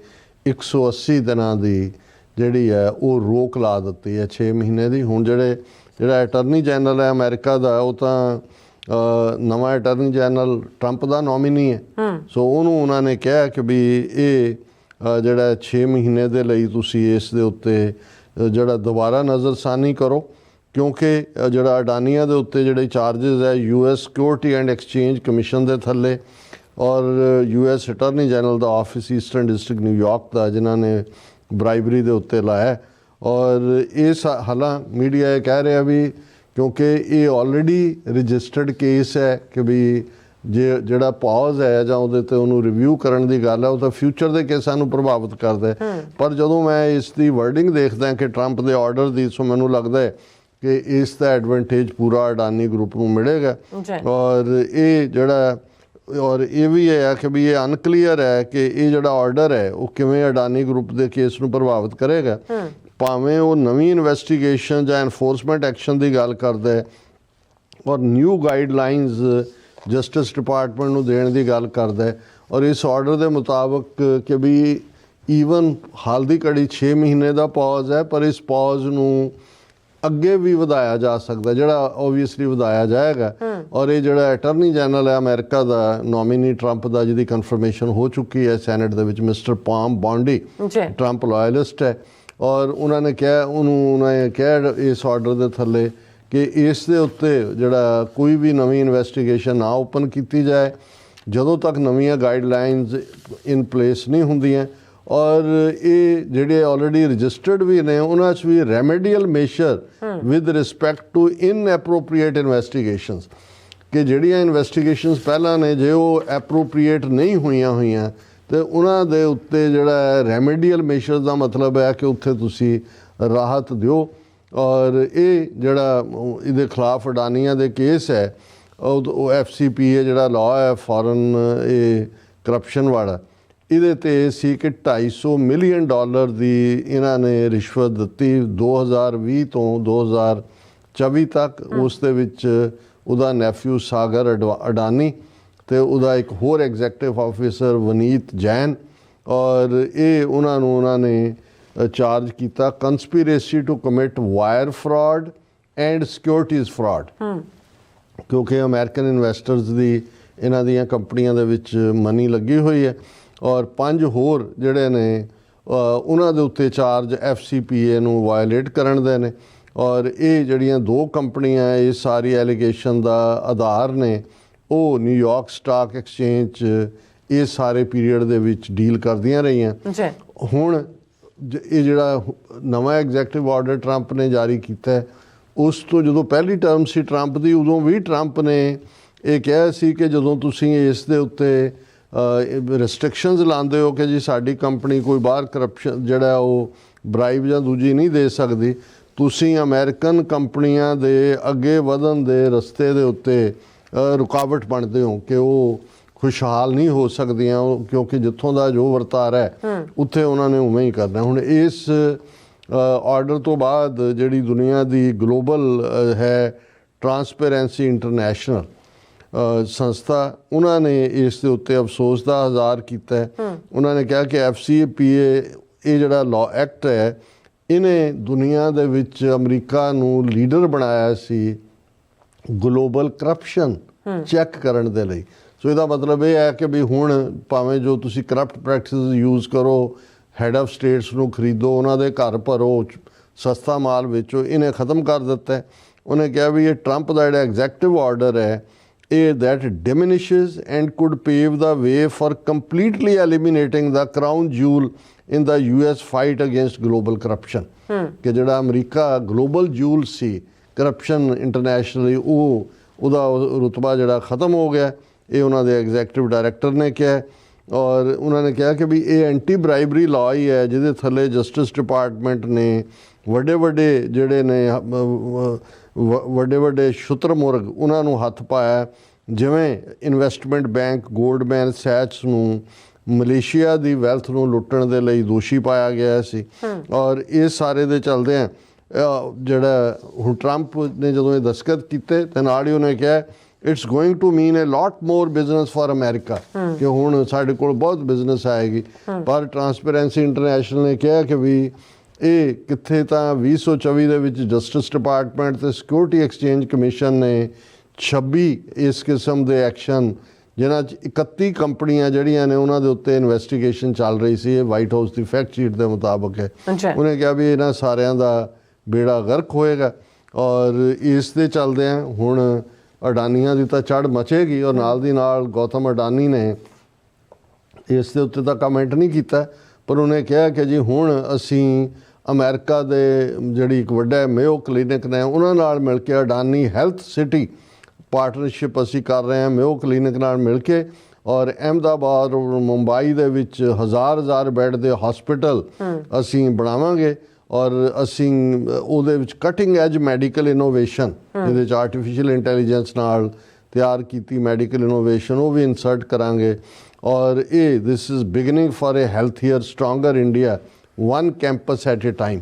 180 ਦਿਨਾਂ ਦੀ ਜਿਹੜੀ ਹੈ ਉਹ ਰੋਕ ਲਾ ਦਿੱਤੀ ਹੈ 6 ਮਹੀਨੇ ਦੀ। ਹੁਣ ਜਿਹੜਾ ਅਟਾਰਨੀ ਜਨਰਲ ਹੈ ਅਮਰੀਕਾ ਦਾ, ਉਹ ਤਾਂ ਨਵਾਂ ਅਟਾਰਨੀ ਜਨਰਲ ਟਰੰਪ ਦਾ ਨੋਮੀਨੀ ਹੈ। ਸੋ ਉਹਨੂੰ ਉਹਨਾਂ ਨੇ ਕਿਹਾ ਕਿ ਵੀ ਇਹ ਜਿਹੜਾ 6 ਮਹੀਨੇ ਦੇ ਲਈ ਤੁਸੀਂ ਇਸ ਦੇ ਉੱਤੇ ਜਿਹੜਾ ਦੁਬਾਰਾ ਨਜ਼ਰਸਾਨੀ ਕਰੋ, ਕਿਉਂਕਿ ਜਿਹੜਾ ਅਡਾਨੀਆਂ ਦੇ ਉੱਤੇ ਜਿਹੜੇ ਚਾਰਜਸ ਹੈ US security and exchange commission ਦੇ ਥੱਲੇ ਔਰ US ਅਟਾਰਨੀ ਜਨਰਲ ਦਾ ਆਫਿਸ ਈਸਟਰਨ ਡਿਸਟ੍ਰਿਕਟ ਨਿਊਯਾਰਕ ਦਾ, ਜਿਨ੍ਹਾਂ ਨੇ ਬਰਾਈਬਰੀ ਦੇ ਉੱਤੇ ਲਾਇਆ। ਔਰ ਇਸ ਹਾਲਾਂ ਮੀਡੀਆ ਇਹ ਕਹਿ ਰਿਹਾ ਵੀ ਕਿਉਂਕਿ ਇਹ ਆਲਰੇਡੀ ਰਜਿਸਟਰਡ ਕੇਸ ਹੈ ਕਿ ਵੀ ਜਿਹੜਾ ਪੌਜ਼ ਹੈ ਜਾਂ ਉਹਦੇ ਤੇ ਉਹਨੂੰ ਰਿਵਿਊ ਕਰਨ ਦੀ ਗੱਲ ਹੈ, ਉਹ ਤਾਂ ਫਿਊਚਰ ਦੇ ਕੇਸਾਂ ਨੂੰ ਪ੍ਰਭਾਵਿਤ ਕਰਦਾ ਹੈ। ਪਰ ਜਦੋਂ ਮੈਂ ਇਸ ਦੀ ਵਰਡਿੰਗ ਦੇਖਦਾ ਕਿ ਟਰੰਪ ਦੇ ਆਰਡਰ ਦੀ, ਸੋ ਮੈਨੂੰ ਲੱਗਦਾ ਹੈ ਕਿ ਇਸ ਦਾ ਐਡਵਾਂਟੇਜ ਪੂਰਾ ਅਡਾਨੀ ਗਰੁੱਪ ਨੂੰ ਮਿਲੇਗਾ। ਔਰ ਇਹ ਜਿਹੜਾ ਔਰ ਇਹ ਵੀ ਹੈ ਕਿ ਵੀ ਇਹ ਅਨਕਲੀਅਰ ਹੈ ਕਿ ਇਹ ਜਿਹੜਾ ਆਰਡਰ ਹੈ ਉਹ ਕਿਵੇਂ ਅਡਾਨੀ ਗਰੁੱਪ ਦੇ ਕੇਸ ਨੂੰ ਪ੍ਰਭਾਵਿਤ ਕਰੇਗਾ। ਭਾਵੇਂ ਉਹ ਨਵੀਂ ਇਨਵੈਸਟੀਗੇਸ਼ਨ ਜਾਂ ਐਨਫੋਰਸਮੈਂਟ ਐਕਸ਼ਨ ਦੀ ਗੱਲ ਕਰਦਾ ਹੈ ਔਰ ਨਿਊ ਗਾਈਡਲਾਈਨਸ ਜਸਟਿਸ ਡਿਪਾਰਟਮੈਂਟ ਨੂੰ ਦੇਣ ਦੀ ਗੱਲ ਕਰਦਾ ਹੈ, ਔਰ ਇਸ ਆਰਡਰ ਦੇ ਮੁਤਾਬਕ ਕਿ ਵੀ ਈਵਨ ਹਾਲ ਦੀ ਘੜੀ 6 ਮਹੀਨੇ ਦਾ ਪੌਜ਼ ਹੈ, ਪਰ ਇਸ ਪੌਜ਼ ਨੂੰ ਅੱਗੇ ਵੀ ਵਧਾਇਆ ਜਾ ਸਕਦਾ, ਜਿਹੜਾ ਓਬਵੀਅਸਲੀ ਵਧਾਇਆ ਜਾਏਗਾ। ਔਰ ਇਹ ਜਿਹੜਾ ਅਟਾਰਨੀ ਜਨਰਲ ਹੈ ਅਮਰੀਕਾ ਦਾ ਨੋਮੀਨੀ ਟਰੰਪ ਦਾ, ਜਿਹਦੀ ਕਨਫਰਮੇਸ਼ਨ ਹੋ ਚੁੱਕੀ ਹੈ ਸੈਨੇਟ ਦੇ ਵਿੱਚ, ਮਿਸਟਰ ਪਾਮ ਬੌਂਡੀ, ਟਰੰਪ ਲਾਇਲਿਸਟ ਹੈ। ਔਰ ਉਹਨਾਂ ਨੇ ਕਿਹਾ ਇਸ ਆਰਡਰ ਦੇ ਥੱਲੇ ਕਿ ਇਸ ਦੇ ਉੱਤੇ ਜਿਹੜਾ ਕੋਈ ਵੀ ਨਵੀਂ ਇਨਵੈਸਟੀਗੇਸ਼ਨ ਨਾ ਓਪਨ ਕੀਤੀ ਜਾਏ ਜਦੋਂ ਤੱਕ ਨਵੀਆਂ ਗਾਈਡਲਾਈਨਸ ਇਨ ਪਲੇਸ ਨਹੀਂ ਹੁੰਦੀਆਂ। ਔਰ ਇਹ ਜਿਹੜੇ ਆਲਰੇਡੀ ਰਜਿਸਟਰਡ ਵੀ ਨੇ ਉਹਨਾਂ 'ਚ ਵੀ ਰੈਮੇਡੀਅਲ ਮੇਸ਼ਰ ਵਿਦ ਰਿਸਪੈਕਟ ਟੂ ਇਨਐਪਰੋਪ੍ਰੀਏਟ ਇਨਵੈਸਟੀਗੇਸ਼ਨਸ, ਕਿ ਜਿਹੜੀਆਂ ਇਨਵੈਸਟੀਗੇਸ਼ਨਸ ਪਹਿਲਾਂ ਨੇ ਜੇ ਉਹ ਐਪਰੋਪ੍ਰੀਏਟ ਨਹੀਂ ਹੋਈਆਂ ਤੇ ਉਹਨਾਂ ਦੇ ਉੱਤੇ ਜਿਹੜਾ ਰੈਮੇਡੀਅਲ ਮੇਸ਼ਰ ਦਾ ਮਤਲਬ ਹੈ ਕਿ ਉੱਥੇ ਤੁਸੀਂ ਰਾਹਤ ਦਿਓ। ਔਰ ਇਹ ਜਿਹੜਾ ਇਹਦੇ ਖਿਲਾਫ ਅਡਾਨੀਆਂ ਦੇ ਕੇਸ ਹੈ ਉਹ FCPA ਜਿਹੜਾ ਲਾਅ ਹੈ ਫੋਰਨ ਇਹ ਕਰਪਸ਼ਨ ਵਾਲਾ, ਇਹਦੇ ਤੇ ਸੀ ਕਿ $250 ਮਿਲੀਅਨ ਦੀ ਇਹਨਾਂ ਨੇ ਰਿਸ਼ਵਤ ਦਿੱਤੀ 2020 ਤੋਂ 2024 ਤੱਕ। ਉਸ ਦੇ ਵਿੱਚ ਉਹਦਾ ਨੈਫਿਊ ਸਾਗਰ ਅਡਾਨੀ ਤੇ ਉਹਦਾ ਇੱਕ ਹੋਰ ਐਗਜ਼ੈਕਟਿਵ ਆਫਿਸਰ ਵਨੀਤ ਜੈਨ, ਔਰ ਇਹ ਉਹਨਾਂ ਨੇ ਚਾਰਜ ਕੀਤਾ conspiracy to commit wire fraud and securities fraud, ਕਿਉਂਕਿ ਅਮਰੀਕਨ ਇਨਵੈਸਟਰਸ ਦੀ ਇਹਨਾਂ ਦੀਆਂ ਕੰਪਨੀਆਂ ਦੇ ਵਿੱਚ ਮਨੀ ਲੱਗੀ ਹੋਈ ਹੈ। ਔਰ 5 ਹੋਰ ਜਿਹੜੇ ਨੇ ਉਹਨਾਂ ਦੇ ਉੱਤੇ ਚਾਰਜ FCPA ਨੂੰ ਵਾਇਲੇਟ ਕਰਨ ਦੇ ਨੇ। ਔਰ ਇਹ ਜਿਹੜੀਆਂ 2 ਕੰਪਨੀਆਂ ਇਹ ਸਾਰੀ ਐਲੀਗੇਸ਼ਨ ਦਾ ਆਧਾਰ ਨੇ, ਉਹ ਨਿਊਯਾਰਕ ਸਟਾਕ ਐਕਸਚੇਂਜ 'ਚ ਇਹ ਸਾਰੇ ਪੀਰੀਅਡ ਦੇ ਵਿੱਚ ਡੀਲ ਕਰਦੀਆਂ ਰਹੀਆਂ। ਹੁਣ ਇਹ ਜਿਹੜਾ ਨਵਾਂ ਐਗਜ਼ੈਕਟਿਵ ਆਰਡਰ ਟਰੰਪ ਨੇ ਜਾਰੀ ਕੀਤਾ ਹੈ, ਉਸ ਤੋਂ ਜਦੋਂ ਪਹਿਲੀ ਟਰਮ ਸੀ ਟਰੰਪ ਦੀ, ਉਦੋਂ ਵੀ ਟਰੰਪ ਨੇ ਇਹ ਕਿਹਾ ਸੀ ਕਿ ਜਦੋਂ ਤੁਸੀਂ ਇਸ ਦੇ ਉੱਤੇ ਰਿਸਟ੍ਰਿਕਸ਼ਨਸ ਲਾਉਂਦੇ ਹੋ ਕਿ ਜੀ ਸਾਡੀ ਕੰਪਨੀ ਕੋਈ ਬਾਹਰ ਕਰਪਸ਼ਨ ਜਿਹੜਾ ਉਹ ਬਰਾਈਬ ਜਾਂ ਦੂਜੀ ਨਹੀਂ ਦੇ ਸਕਦੀ, ਤੁਸੀਂ ਅਮਰੀਕਨ ਕੰਪਨੀਆਂ ਦੇ ਅੱਗੇ ਵਧਣ ਦੇ ਰਸਤੇ ਦੇ ਉੱਤੇ ਰੁਕਾਵਟ ਬਣਦੇ ਹੋ ਕਿ ਉਹ ਖੁਸ਼ਹਾਲ ਨਹੀਂ ਹੋ ਸਕਦੀਆਂ, ਕਿਉਂਕਿ ਜਿੱਥੋਂ ਦਾ ਜੋ ਵਰਤਾਰਾ ਹੈ ਉੱਥੇ ਉਹਨਾਂ ਨੇ ਉਵੇਂ ਹੀ ਕਰਨਾ। ਹੁਣ ਇਸ ਆਰਡਰ ਤੋਂ ਬਾਅਦ ਜਿਹੜੀ ਦੁਨੀਆ ਦੀ ਗਲੋਬਲ ਹੈ ਟਰਾਂਸਪੇਰੈਂਸੀ ਇੰਟਰਨੈਸ਼ਨਲ ਸੰਸਥਾ, ਉਹਨਾਂ ਨੇ ਇਸ ਦੇ ਉੱਤੇ ਅਫਸੋਸ ਦਾ ਇਜ਼ਹਾਰ ਕੀਤਾ। ਉਹਨਾਂ ਨੇ ਕਿਹਾ ਕਿ FCPA ਇਹ ਜਿਹੜਾ ਲਾਅ ਐਕਟ ਹੈ ਇਹਨੇ ਦੁਨੀਆ ਦੇ ਵਿੱਚ ਅਮਰੀਕਾ ਨੂੰ ਲੀਡਰ ਬਣਾਇਆ ਸੀ ਗਲੋਬਲ ਕਰਪਸ਼ਨ ਚੈੱਕ ਕਰਨ ਦੇ ਲਈ। ਸੋ ਇਹਦਾ ਮਤਲਬ ਇਹ ਹੈ ਕਿ ਵੀ ਹੁਣ ਭਾਵੇਂ ਜੋ ਤੁਸੀਂ ਕਰਪਟ ਪ੍ਰੈਕਟਿਸਿਸ ਯੂਜ਼ ਕਰੋ, ਹੈਡ ਆਫ ਸਟੇਟਸ ਨੂੰ ਖਰੀਦੋ, ਉਹਨਾਂ ਦੇ ਘਰ ਭਰੋ, ਸਸਤਾ ਮਾਲ ਵੇਚੋ, ਇਹਨੇ ਖ਼ਤਮ ਕਰ ਦਿੱਤਾ। ਉਹਨੇ ਕਿਹਾ ਵੀ ਇਹ ਟਰੰਪ ਦਾ ਜਿਹੜਾ ਐਗਜ਼ੈਕਟਿਵ ਆਰਡਰ ਹੈ ਇਹ that diminishes and could pave the way for completely eliminating the crown jewel in the US fight against global corruption। ਕਿ ਜਿਹੜਾ ਅਮਰੀਕਾ ਗਲੋਬਲ ਜੂਲ ਸੀ ਕਰਪਸ਼ਨ ਇੰਟਰਨੈਸ਼ਨਲੀ, ਉਹਦਾ ਰੁਤਬਾ ਜਿਹੜਾ ਖ਼ਤਮ ਹੋ ਗਿਆ, ਇਹ ਉਹਨਾਂ ਦੇ ਐਗਜ਼ੈਕਟਿਵ ਡਾਇਰੈਕਟਰ ਨੇ ਕਿਹਾ। ਔਰ ਉਹਨਾਂ ਨੇ ਕਿਹਾ ਕਿ ਵੀ ਇਹ ਐਂਟੀ ਬਰਾਈਬਰੀ ਲਾਅ ਹੀ ਹੈ ਜਿਹਦੇ ਥੱਲੇ ਜਸਟਿਸ ਡਿਪਾਰਟਮੈਂਟ ਨੇ ਵੱਡੇ ਜਿਹੜੇ ਨੇ ਵੱਡੇ ਸ਼ੁਤਰਮੁਰਗ ਉਹਨਾਂ ਨੂੰ ਹੱਥ ਪਾਇਆ, ਜਿਵੇਂ ਇਨਵੈਸਟਮੈਂਟ ਬੈਂਕ ਗੋਲਡਮੈਨ ਸੈਚਸ ਨੂੰ ਮਲੇਸ਼ੀਆ ਦੀ ਵੈਲਥ ਨੂੰ ਲੁੱਟਣ ਦੇ ਲਈ ਦੋਸ਼ੀ ਪਾਇਆ ਗਿਆ ਸੀ। ਔਰ ਇਹ ਸਾਰੇ ਦੇ ਚੱਲਦਿਆਂ ਜਿਹੜਾ ਹੁਣ ਟਰੰਪ ਨੇ ਜਦੋਂ ਇਹ ਦਸਤਖਤ ਕੀਤੇ ਤੇ ਨਾਲ ਹੀ ਉਹਨੇ ਕਿਹਾ it's going to mean a lot more business for America, ਕਿ ਹੁਣ ਸਾਡੇ ਕੋਲ ਬਹੁਤ ਬਿਜ਼ਨਸ ਆਏਗੀ। ਪਰ ਟਰਾਂਸਪੇਰੈਂਸੀ ਇੰਟਰਨੈਸ਼ਨਲ ਨੇ ਕਿਹਾ ਕਿ ਵੀ ਇਹ ਕਿੱਥੇ ਤਾਂ 2024 ਦੇ ਵਿੱਚ ਜਸਟਿਸ ਡਿਪਾਰਟਮੈਂਟ ਤੇ ਸਿਕਿਉਰਿਟੀ ਐਕਸਚੇਂਜ ਕਮਿਸ਼ਨ ਨੇ 26 ਇਸ ਕਿਸਮ ਦੇ ਐਕਸ਼ਨ, ਜਿਨ੍ਹਾਂ 'ਚ 31 ਕੰਪਨੀਆਂ ਜਿਹੜੀਆਂ ਨੇ ਉਹਨਾਂ ਦੇ ਉੱਤੇ ਇਨਵੈਸਟੀਗੇਸ਼ਨ ਚੱਲ ਰਹੀ ਸੀ, ਇਹ ਵਾਈਟ ਹਾਊਸ ਦੀ ਫੈਕਟ ਸ਼ੀਟ ਦੇ ਮੁਤਾਬਕ ਹੈ। ਉਹਨੇ ਕਿਹਾ ਵੀ ਇਹਨਾਂ ਸਾਰਿਆਂ ਦਾ ਬੇੜਾ ਗਰਕ ਹੋਏਗਾ। ਔਰ ਇਸ ਦੇ ਚੱਲਦਿਆਂ ਹੁਣ ਅਡਾਨੀਆਂ ਦੀ ਤਾਂ ਚੜ੍ਹ ਮਚੇਗੀ। ਔਰ ਨਾਲ ਦੀ ਨਾਲ ਗੌਤਮ ਅਡਾਨੀ ਨੇ ਇਸ ਦੇ ਉੱਤੇ ਤਾਂ ਕਮੈਂਟ ਨਹੀਂ ਕੀਤਾ, ਪਰ ਉਹਨੇ ਕਿਹਾ ਕਿ ਜੀ ਹੁਣ ਅਸੀਂ ਅਮਰੀਕਾ ਦੇ ਜਿਹੜੀ ਇੱਕ ਵੱਡਾ ਮੇਓ ਕਲੀਨਿਕ ਨੇ ਉਹਨਾਂ ਨਾਲ ਮਿਲ ਕੇ ਅਡਾਨੀ ਹੈਲਥ ਸਿਟੀ ਪਾਰਟਨਰਸ਼ਿਪ ਅਸੀਂ ਕਰ ਰਹੇ ਹਾਂ ਮੈਓ ਕਲੀਨਿਕ ਨਾਲ ਮਿਲ ਕੇ, ਔਰ ਅਹਿਮਦਾਬਾਦ ਔਰ ਮੁੰਬਈ ਦੇ ਵਿੱਚ ਹਜ਼ਾਰ ਬੈੱਡ ਦੇ ਹਸਪੀਟਲ ਅਸੀਂ ਬਣਾਵਾਂਗੇ, ਔਰ ਅਸੀਂ ਉਹਦੇ ਵਿੱਚ ਕਟਿੰਗ ਐਜ ਮੈਡੀਕਲ ਇਨੋਵੇਸ਼ਨ ਜਿਹਦੇ 'ਚ ਆਰਟੀਫਿਸ਼ੀਅਲ ਇੰਟੈਲੀਜੈਂਸ ਨਾਲ ਤਿਆਰ ਕੀਤੀ ਮੈਡੀਕਲ ਇਨੋਵੇਸ਼ਨ ਉਹ ਵੀ ਇਨਸਰਟ ਕਰਾਂਗੇ। ਔਰ ਇਹ this is beginning for A healthier stronger India, one campus at a time.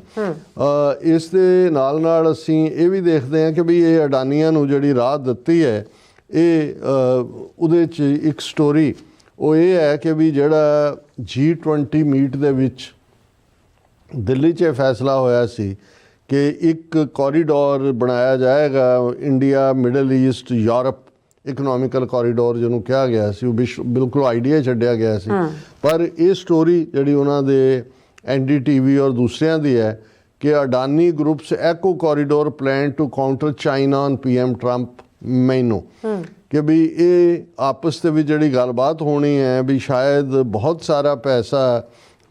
ਇਸ ਦੇ ਨਾਲ ਅਸੀਂ ਇਹ ਵੀ ਦੇਖਦੇ ਹਾਂ ਕਿ ਵੀ ਇਹ ਅਡਾਨੀਆਂ ਨੂੰ ਜਿਹੜੀ ਰਾਹ ਦਿੱਤੀ ਹੈ, ਇਹ ਉਹਦੇ 'ਚ ਇੱਕ ਸਟੋਰੀ ਉਹ ਇਹ ਹੈ ਕਿ ਵੀ ਜਿਹੜਾ G20 ਮੀਟ ਦੇ ਵਿੱਚ ਦਿੱਲੀ 'ਚ ਫੈਸਲਾ ਹੋਇਆ ਸੀ ਕਿ ਇੱਕ ਕੋਰੀਡੋਰ ਬਣਾਇਆ ਜਾਏਗਾ India middle East Europe economical corridor ਜਿਹਨੂੰ ਕਿਹਾ ਗਿਆ ਸੀ, ਉਹ ਬਿਲਕੁਲ ਆਈਡੀਆ ਛੱਡਿਆ ਗਿਆ ਸੀ। ਪਰ ਇਹ ਸਟੋਰੀ ਜਿਹੜੀ ਉਹਨਾਂ ਦੇ NDTV ਔਰ ਦੂਸਰਿਆਂ ਦੀ ਹੈ ਕਿ Adani group's eco corridor plan to counter China on PM Trump ਮੈਨੂੰ ਕਿ ਵੀ ਇਹ ਆਪਸ ਦੇ ਵਿੱਚ ਜਿਹੜੀ ਗੱਲਬਾਤ ਹੋਣੀ ਹੈ ਵੀ ਸ਼ਾਇਦ ਬਹੁਤ ਸਾਰਾ ਪੈਸਾ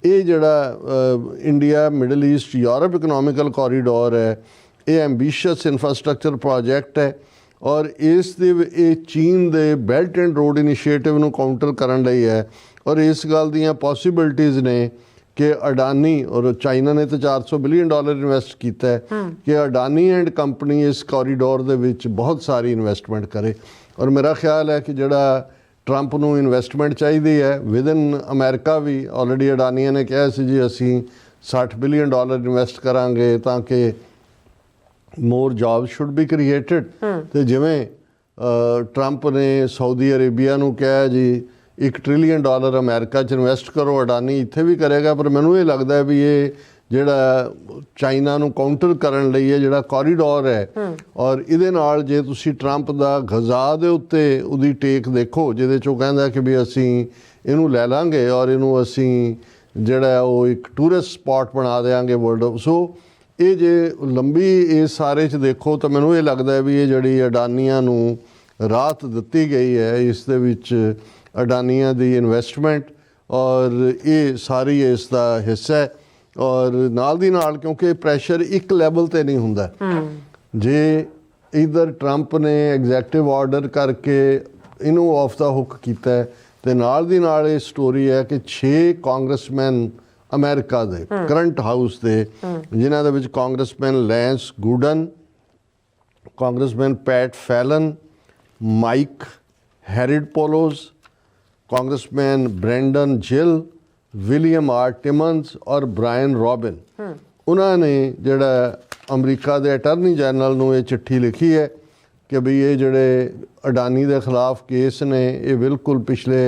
ਇਹ ਜਿਹੜਾ India middle East Europe economical corridor ਹੈ, ਇਹ ਐਂਬੀਸ਼ੀਅਸ ਇਨਫਰਾਸਟ੍ਰਕਚਰ ਪ੍ਰੋਜੈਕਟ ਹੈ, ਔਰ ਇਸ ਦੇ ਇਹ ਚੀਨ ਦੇ ਬੈਲਟ ਐਂਡ ਰੋਡ ਇਨੀਸ਼ੀਏਟਿਵ ਨੂੰ ਕਾਊਂਟਰ ਕਰਨ ਲਈ ਹੈ। ਔਰ ਇਸ ਗੱਲ ਦੀਆਂ ਪੋਸੀਬਿਲਿਟੀਜ਼ ਨੇ ਕਿ ਅਡਾਨੀ ਔਰ ਚਾਈਨਾ ਨੇ ਤਾਂ $400 ਬਿਲੀਅਨ ਇਨਵੈਸਟ ਕੀਤਾ ਹੈ ਕਿ ਅਡਾਨੀ ਐਂਡ ਕੰਪਨੀ ਇਸ ਕੋਰੀਡੋਰ ਦੇ ਵਿੱਚ ਬਹੁਤ ਸਾਰੀ ਇਨਵੈਸਟਮੈਂਟ ਕਰੇ। ਔਰ ਮੇਰਾ ਖਿਆਲ ਹੈ ਕਿ ਜਿਹੜਾ ਟਰੰਪ ਨੂੰ ਇਨਵੈਸਟਮੈਂਟ ਚਾਹੀਦੀ ਹੈ ਵਿਦਨ ਅਮਰੀਕਾ ਵੀ ਆਲਰੇਡੀ ਅਡਾਨੀਆਂ ਨੇ ਕਿਹਾ ਸੀ ਜੀ ਅਸੀਂ $60 ਬਿਲੀਅਨ ਇਨਵੈਸਟ ਕਰਾਂਗੇ ਤਾਂ ਕਿ ਮੋਰ ਜੌਬ ਸ਼ੁੱਡ ਬੀ ਕ੍ਰੀਏਟਡ। ਤੇ ਜਿਵੇਂ ਟਰੰਪ ਨੇ ਸਾਊਦੀ ਅਰੇਬੀਆ ਨੂੰ ਕਿਹਾ ਜੀ $1 ਟ੍ਰਿਲੀਅਨ ਅਮਰੀਕਾ 'ਚ ਇਨਵੈਸਟ ਕਰੋ, ਅਡਾਨੀ ਇੱਥੇ ਵੀ ਕਰੇਗਾ। ਪਰ ਮੈਨੂੰ ਇਹ ਲੱਗਦਾ ਵੀ ਇਹ ਜਿਹੜਾ ਚਾਈਨਾ ਨੂੰ ਕਾਊਂਟਰ ਕਰਨ ਲਈ ਇਹ ਜਿਹੜਾ ਕੋਰੀਡੋਰ ਹੈ, ਔਰ ਇਹਦੇ ਨਾਲ ਜੇ ਤੁਸੀਂ ਟਰੰਪ ਦਾ ਗਜ਼ਾ ਦੇ ਉੱਤੇ ਉਹਦੀ ਟੇਕ ਦੇਖੋ ਜਿਹਦੇ 'ਚ ਉਹ ਕਹਿੰਦਾ ਕਿ ਵੀ ਅਸੀਂ ਇਹਨੂੰ ਲੈ ਲਾਂਗੇ ਔਰ ਇਹਨੂੰ ਅਸੀਂ ਜਿਹੜਾ ਉਹ ਇੱਕ ਟੂਰਿਸਟ ਸਪੌਟ ਬਣਾ ਦਿਆਂਗੇ ਵਰਲਡ। ਸੋ ਇਹ ਜੇ ਲੰਬੀ ਇਸ ਸਾਰੇ 'ਚ ਦੇਖੋ ਤਾਂ ਮੈਨੂੰ ਇਹ ਲੱਗਦਾ ਵੀ ਇਹ ਜਿਹੜੀ ਅਡਾਨੀਆਂ ਨੂੰ ਰਾਹਤ ਦਿੱਤੀ ਗਈ ਹੈ ਇਸ ਦੇ ਵਿੱਚ ਅਡਾਨੀਆਂ ਦੀ ਇਨਵੈਸਟਮੈਂਟ ਔਰ ਇਹ ਸਾਰੀ ਇਸ ਦਾ ਹਿੱਸਾ ਹੈ। ਔਰ ਨਾਲ ਦੀ ਨਾਲ ਕਿਉਂਕਿ ਪ੍ਰੈਸ਼ਰ ਇੱਕ ਲੈਵਲ ਤੇ ਨਹੀਂ ਹੁੰਦਾ, ਜੇ ਇਧਰ ਟਰੰਪ ਨੇ ਐਗਜ਼ੈਕਟਿਵ ਆਰਡਰ ਕਰਕੇ ਇਹਨੂੰ ਆਫ ਦਾ ਹੁੱਕ ਕੀਤਾ ਤੇ ਨਾਲ ਦੀ ਨਾਲ ਇਹ ਸਟੋਰੀ ਹੈ ਕਿ 6 ਕਾਂਗਰਸਮੈਨ ਅਮਰੀਕਾ ਦੇ ਕਰੰਟ ਹਾਊਸ ਦੇ ਜਿਨ੍ਹਾਂ ਦੇ ਵਿੱਚ congressman Lance Gooden, congressman Pat Fallon, Mike Haridopolos, congressman Brandon Gill, William R Timmons ਔਰ ਬ੍ਰਾਇਨ ਰੋਬਿਨ, ਉਹਨਾਂ ਨੇ ਜਿਹੜਾ ਅਮਰੀਕਾ ਦੇ ਅਟਾਰਨੀ ਜਨਰਲ ਨੂੰ ਇਹ ਚਿੱਠੀ ਲਿਖੀ ਹੈ ਕਿ ਵੀ ਇਹ ਜਿਹੜੇ ਅਡਾਨੀ ਦੇ ਖਿਲਾਫ ਕੇਸ ਨੇ ਇਹ ਬਿਲਕੁਲ ਪਿਛਲੇ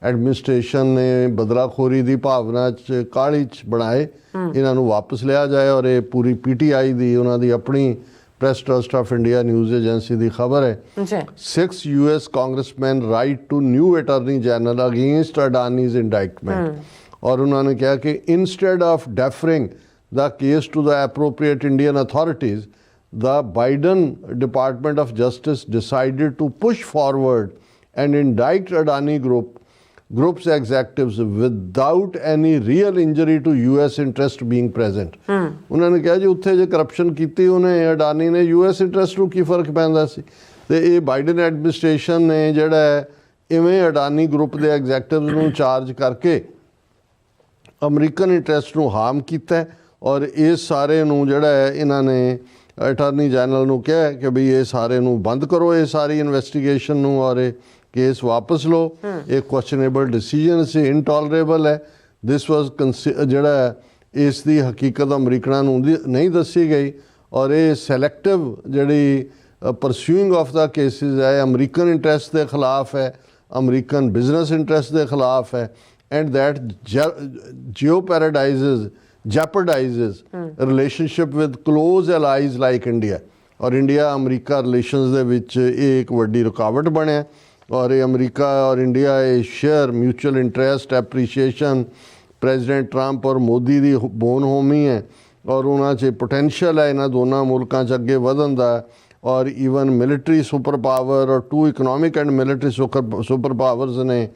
ਐਡਮਿਨਿਸਟ੍ਰੇਸ਼ਨ ਨੇ ਬਦਲਾਖੋਰੀ ਦੀ ਭਾਵਨਾ 'ਚ ਕਾਹਲੀ 'ਚ ਬਣਾਏ, ਇਹਨਾਂ ਨੂੰ ਵਾਪਸ ਲਿਆ ਜਾਏ। ਔਰ ਇਹ ਪੂਰੀ PTI ਦੀ ਉਹਨਾਂ ਦੀ ਆਪਣੀ ਪ੍ਰੈਸ ਟਰਸਟ ਆਫ ਇੰਡੀਆ ਨਿਊਜ਼ ਏਜੰਸੀ ਦੀ ਖਬਰ ਹੈ। 6 US congressman write to new attorney general against Adani's indictment. ਔਰ ਉਹਨਾਂ ਨੇ ਕਿਹਾ ਕਿ instead of deferring the case to the appropriate Indian authorities, the Biden Department of Justice decided to push forward and indict Adani Group's executives without any real injury to US interest being present. ਉਹਨਾਂ ਨੇ ਕਿਹਾ ਜੀ ਉੱਥੇ ਜੇ corruption ਕੀਤੀ ਉਹਨੇ ਅਡਾਨੀ ਨੇ US interest ਨੂੰ ਕੀ ਫਰਕ ਪੈਂਦਾ ਸੀ। ਤੇ ਇਹ ਬਾਈਡਨ ਐਡਮਿਨਿਸਟ੍ਰੇਸ਼ਨ ਨੇ ਜਿਹੜਾ ਇਵੇਂ ਅਡਾਨੀ ਗਰੁੱਪ ਦੇ ਐਗਜ਼ੈਕਟਿਵਸ ਨੂੰ ਚਾਰਜ ਕਰਕੇ ਅਮਰੀਕਨ ਇੰਟਰਸਟ ਨੂੰ ਹਾਰਮ ਕੀਤਾ ਔਰ ਇਸ ਸਾਰੇ ਨੂੰ ਜਿਹੜਾ ਹੈ ਇਹਨਾਂ ਨੇ ਅਟਾਰਨੀ ਜਨਰਲ ਨੂੰ ਕਿਹਾ ਕਿ ਵੀ ਇਹ ਸਾਰੇ ਨੂੰ ਬੰਦ ਕਰੋ, ਇਹ ਸਾਰੀ ਇਨਵੈਸਟੀਗੇਸ਼ਨ ਨੂੰ, ਔਰ ਇਹ ਕੇਸ ਵਾਪਸ ਲਓ। ਇਹ ਕੁਐਸਚਨੇਬਲ ਡਿਸੀਜਨ ਸੀ, ਇਨਟੋਲਰੇਬਲ ਹੈ। ਦਿਸ ਵਾਸ ਜਿਹੜਾ ਇਸ ਦੀ ਹਕੀਕਤ ਅਮਰੀਕਨਾਂ ਨੂੰ ਨਹੀਂ ਦੱਸੀ ਗਈ ਔਰ ਇਹ ਸੈਲੈਕਟਿਵ ਜਿਹੜੀ ਪਰਸੂਇੰਗ ਆਫ ਦਾ ਕੇਸਿਸ ਹੈ ਅਮਰੀਕਨ ਇੰਟਰਸਟ ਦੇ ਖਿਲਾਫ ਹੈ, ਅਮਰੀਕਨ ਬਿਜ਼ਨਸ ਇੰਟਰਸਟ ਦੇ ਖਿਲਾਫ ਹੈ, and that jeopardizes relationship with close allies like India। ਔਰ ਇੰਡੀਆ ਅਮਰੀਕਾ ਰਿਲੇਸ਼ਨਸ ਦੇ ਵਿੱਚ ਇਹ ਇੱਕ ਵੱਡੀ ਰੁਕਾਵਟ ਬਣਿਆ ਔਰ ਇਹ ਅਮਰੀਕਾ ਔਰ ਇੰਡੀਆ ਇਹ share mutual interest appreciation president Trump ਔਰ ਮੋਦੀ ਦੀ ਬੋਨ ਹੋਮੀ ਹੈ ਔਰ ਉਹਨਾਂ 'ਚ ਪੋਟੈਂਸ਼ੀਅਲ ਹੈ ਇਹਨਾਂ ਦੋਨਾਂ ਮੁਲਕਾਂ 'ਚ ਅੱਗੇ ਵਧਣ ਦਾ ਔਰ ਈਵਨ ਮਿਲਟਰੀ ਸੁਪਰ ਪਾਵਰ ਔਰ 2 economic and military super powers ਨੇ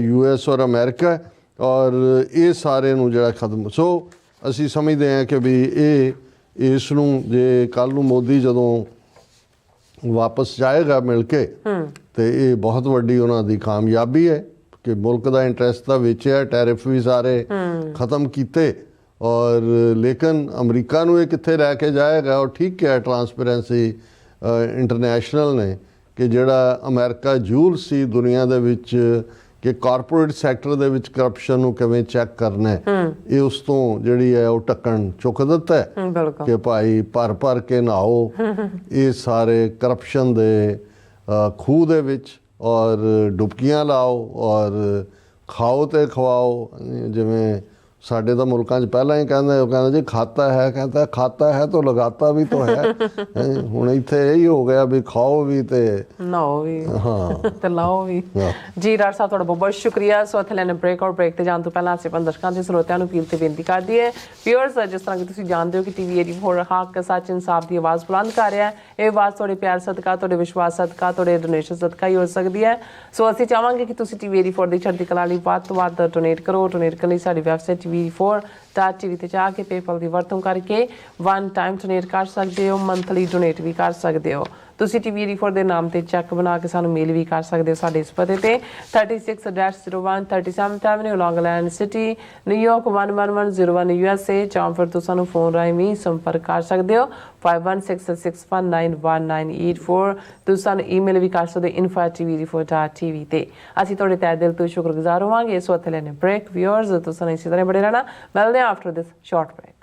US ਔਰ ਅਮਰੀਕਾ ਔਰ ਇਹ ਸਾਰੇ ਨੂੰ ਜਿਹੜਾ ਖਤਮ। ਸੋ ਅਸੀਂ ਸਮਝਦੇ ਹਾਂ ਕਿ ਵੀ ਇਹ ਇਸ ਨੂੰ ਜੇ ਕੱਲ੍ਹ ਨੂੰ ਮੋਦੀ ਜਦੋਂ ਵਾਪਸ ਜਾਏਗਾ ਮਿਲ ਕੇ ਤੇ ਇਹ ਬਹੁਤ ਵੱਡੀ ਉਹਨਾਂ ਦੀ ਕਾਮਯਾਬੀ ਹੈ ਕਿ ਮੁਲਕ ਦਾ ਇੰਟਰਸਟ ਤਾਂ ਵੇਚਿਆ, ਟੈਰਿਫ ਵੀ ਸਾਰੇ ਖਤਮ ਕੀਤੇ, ਔਰ ਲੇਕਿਨ ਅਮਰੀਕਾ ਨੂੰ ਇਹ ਕਿੱਥੇ ਲੈ ਕੇ ਜਾਏਗਾ। ਉਹ ਠੀਕ ਕਿਹਾ ਟਰਾਂਸਪੇਰੈਂਸੀ ਇੰਟਰਨੈਸ਼ਨਲ ਨੇ ਕਿ ਜਿਹੜਾ ਅਮਰੀਕਾ ਜੂਲ ਸੀ ਦੁਨੀਆ ਦੇ ਵਿੱਚ ਕਿ ਕਾਰਪੋਰੇਟ ਸੈਕਟਰ ਦੇ ਵਿੱਚ ਕਰਪਸ਼ਨ ਨੂੰ ਕਿਵੇਂ ਚੈੱਕ ਕਰਨਾ ਹੈ, ਇਹ ਉਸ ਤੋਂ ਜਿਹੜੀ ਹੈ ਉਹ ਢੱਕਣ ਚੁੱਕ ਦਿੱਤਾ ਹੈ ਬਿਲਕੁਲ ਕਿ ਭਾਈ ਭਰ ਕੇ ਨਹਾਓ ਇਹ ਸਾਰੇ ਕਰਪਸ਼ਨ ਦੇ ਖੂਹ ਦੇ ਵਿੱਚ, ਔਰ ਡੁਬਕੀਆਂ ਲਾਓ ਔਰ ਖਾਓ ਤੇ ਖਵਾਓ। ਜਿਵੇਂ ਸਾਡੇ ਤਾਂ ਮੁਲਕਾਂ 'ਚ ਪਹਿਲਾਂ ਹੀ ਕਹਿੰਦੇ, ਉਹ ਕਹਿੰਦਾ ਜੀ ਖਾਤਾ ਹੈ, ਕਹਿੰਦਾ ਖਾਤਾ ਹੈ ਤਾਂ ਲਗਾਤਾ ਵੀ ਤਾਂ ਹੈ। ਹੁਣ ਇੱਥੇ ਇਹੀ ਹੋ ਗਿਆ ਵੀ ਖਾਓ ਵੀ ਤੇ ਨਹਾਓ ਵੀ ਤੇ ਲਾਓ ਵੀ। ਜੀ ਡਾਕਟਰ ਸਾਹਿਬ ਤੁਹਾਡਾ ਬਹੁਤ ਬਹੁਤ ਸ਼ੁਕਰੀਆ। ਸੋ ਇੱਥੇ ਲੈਣੇ ਬ੍ਰੇਕ, ਔਰ ਬ੍ਰੇਕ ਤੇ ਜਾਣ ਤੋਂ ਪਹਿਲਾਂ ਅਸੀਂ ਆਪਣੇ ਦਰਸ਼ਕਾਂ ਦੇ ਸਰੋਤਿਆਂ ਨੂੰ ਅਪੀਲ ਤੇ ਬੇਨਤੀ ਕਰਦੀ ਹੈ ਵਿਊਅਰਸ, ਜਿਸ ਤਰ੍ਹਾਂ ਕਿ ਤੁਸੀਂ ਜਾਣਦੇ ਹੋ ਕਿ TV 84 ਹੱਕ ਸੱਚ ਇਨਸਾਫ ਦੀ ਆਵਾਜ਼ ਬੁਲੰਦ ਕਰ ਰਿਹਾ ਹੈ। ਇਹ ਆਵਾਜ਼ ਤੁਹਾਡੇ ਪਿਆਰ ਸਦਕਾ, ਤੁਹਾਡੇ ਵਿਸ਼ਵਾਸ ਸਦਕਾ, ਤੁਹਾਡੇ ਡੋਨੇਸ਼ਨ ਸਦਕਾ ਹੀ ਹੋ ਸਕਦੀ ਹੈ। ਸੋ ਅਸੀਂ ਚਾਹਾਂਗੇ ਕਿ ਤੁਸੀਂ TV 84 ਦੀ ਚੜ੍ਹਦੀ ਕਲਾ ਲਈ ਵੱਧ ਤੋਂ ਵੱਧ ਡੋਨੇਟ ਕਰੋ। ਡੋਨੇਟ ਕਰਨ ਲਈ ਸਾਡੀ ਵੈਬਸਾਈਟ TV84.tv ਤੇ ਜਾ ਕੇ ਪੇਪਲ ਦੀ ਵਰਤੋਂ ਕਰਕੇ ਵਨ ਟਾਈਮ ਡੋਨੇਟ ਕਰ ਸਕਦੇ ਹੋ, ਮੰਥਲੀ ਡੋਨੇਟ ਵੀ ਕਰ ਸਕਦੇ ਹੋ। ਤੁਸੀਂ TV 84 ਦੇ ਨਾਮ ਤੇ ਚੈੱਕ ਬਣਾ ਕੇ ਸਾਨੂੰ ਮੇਲ ਵੀ ਕਰ ਸਕਦੇ ਹੋ ਸਾਡੇ ਇਸ ਪਤੇ ਤੇ 36-01 37th Avenue, Long Island City, New York 11101 USA, ਜਾਂ ਫਿਰ ਤੁਸੀਂ ਸਾਨੂੰ ਫੋਨ ਰਾਹੀਂ ਵੀ ਸੰਪਰਕ ਕਰ ਸਕਦੇ ਹੋ 5166191984। ਤੁਸੀਂ ਸਾਨੂੰ ਈਮੇਲ ਵੀ ਕਰ ਸਕਦੇ ਹੋ info@tv84.tv ਤੇ। ਅਸੀਂ ਤੁਹਾਡੇ ਤਹਿ ਦਿਲ ਤੋਂ ਸ਼ੁਕਰਗੁਜ਼ਾਰ ਹੋਵਾਂਗੇ। ਸੋ ਇੱਥੇ ਲੈਣੇ ਬ੍ਰੇਕ। ਵਿਊਅਰਸ ਤੁਸੀਂ ਇਸੇ ਤਰ੍ਹਾਂ ਬੜੇ ਰਹਿਣਾ। ਮਿਲਦੇ ਹਾਂ ਆਫਟਰ ਦਿਸ ਸ਼ਾਰਟ ਬ੍ਰੇਕ।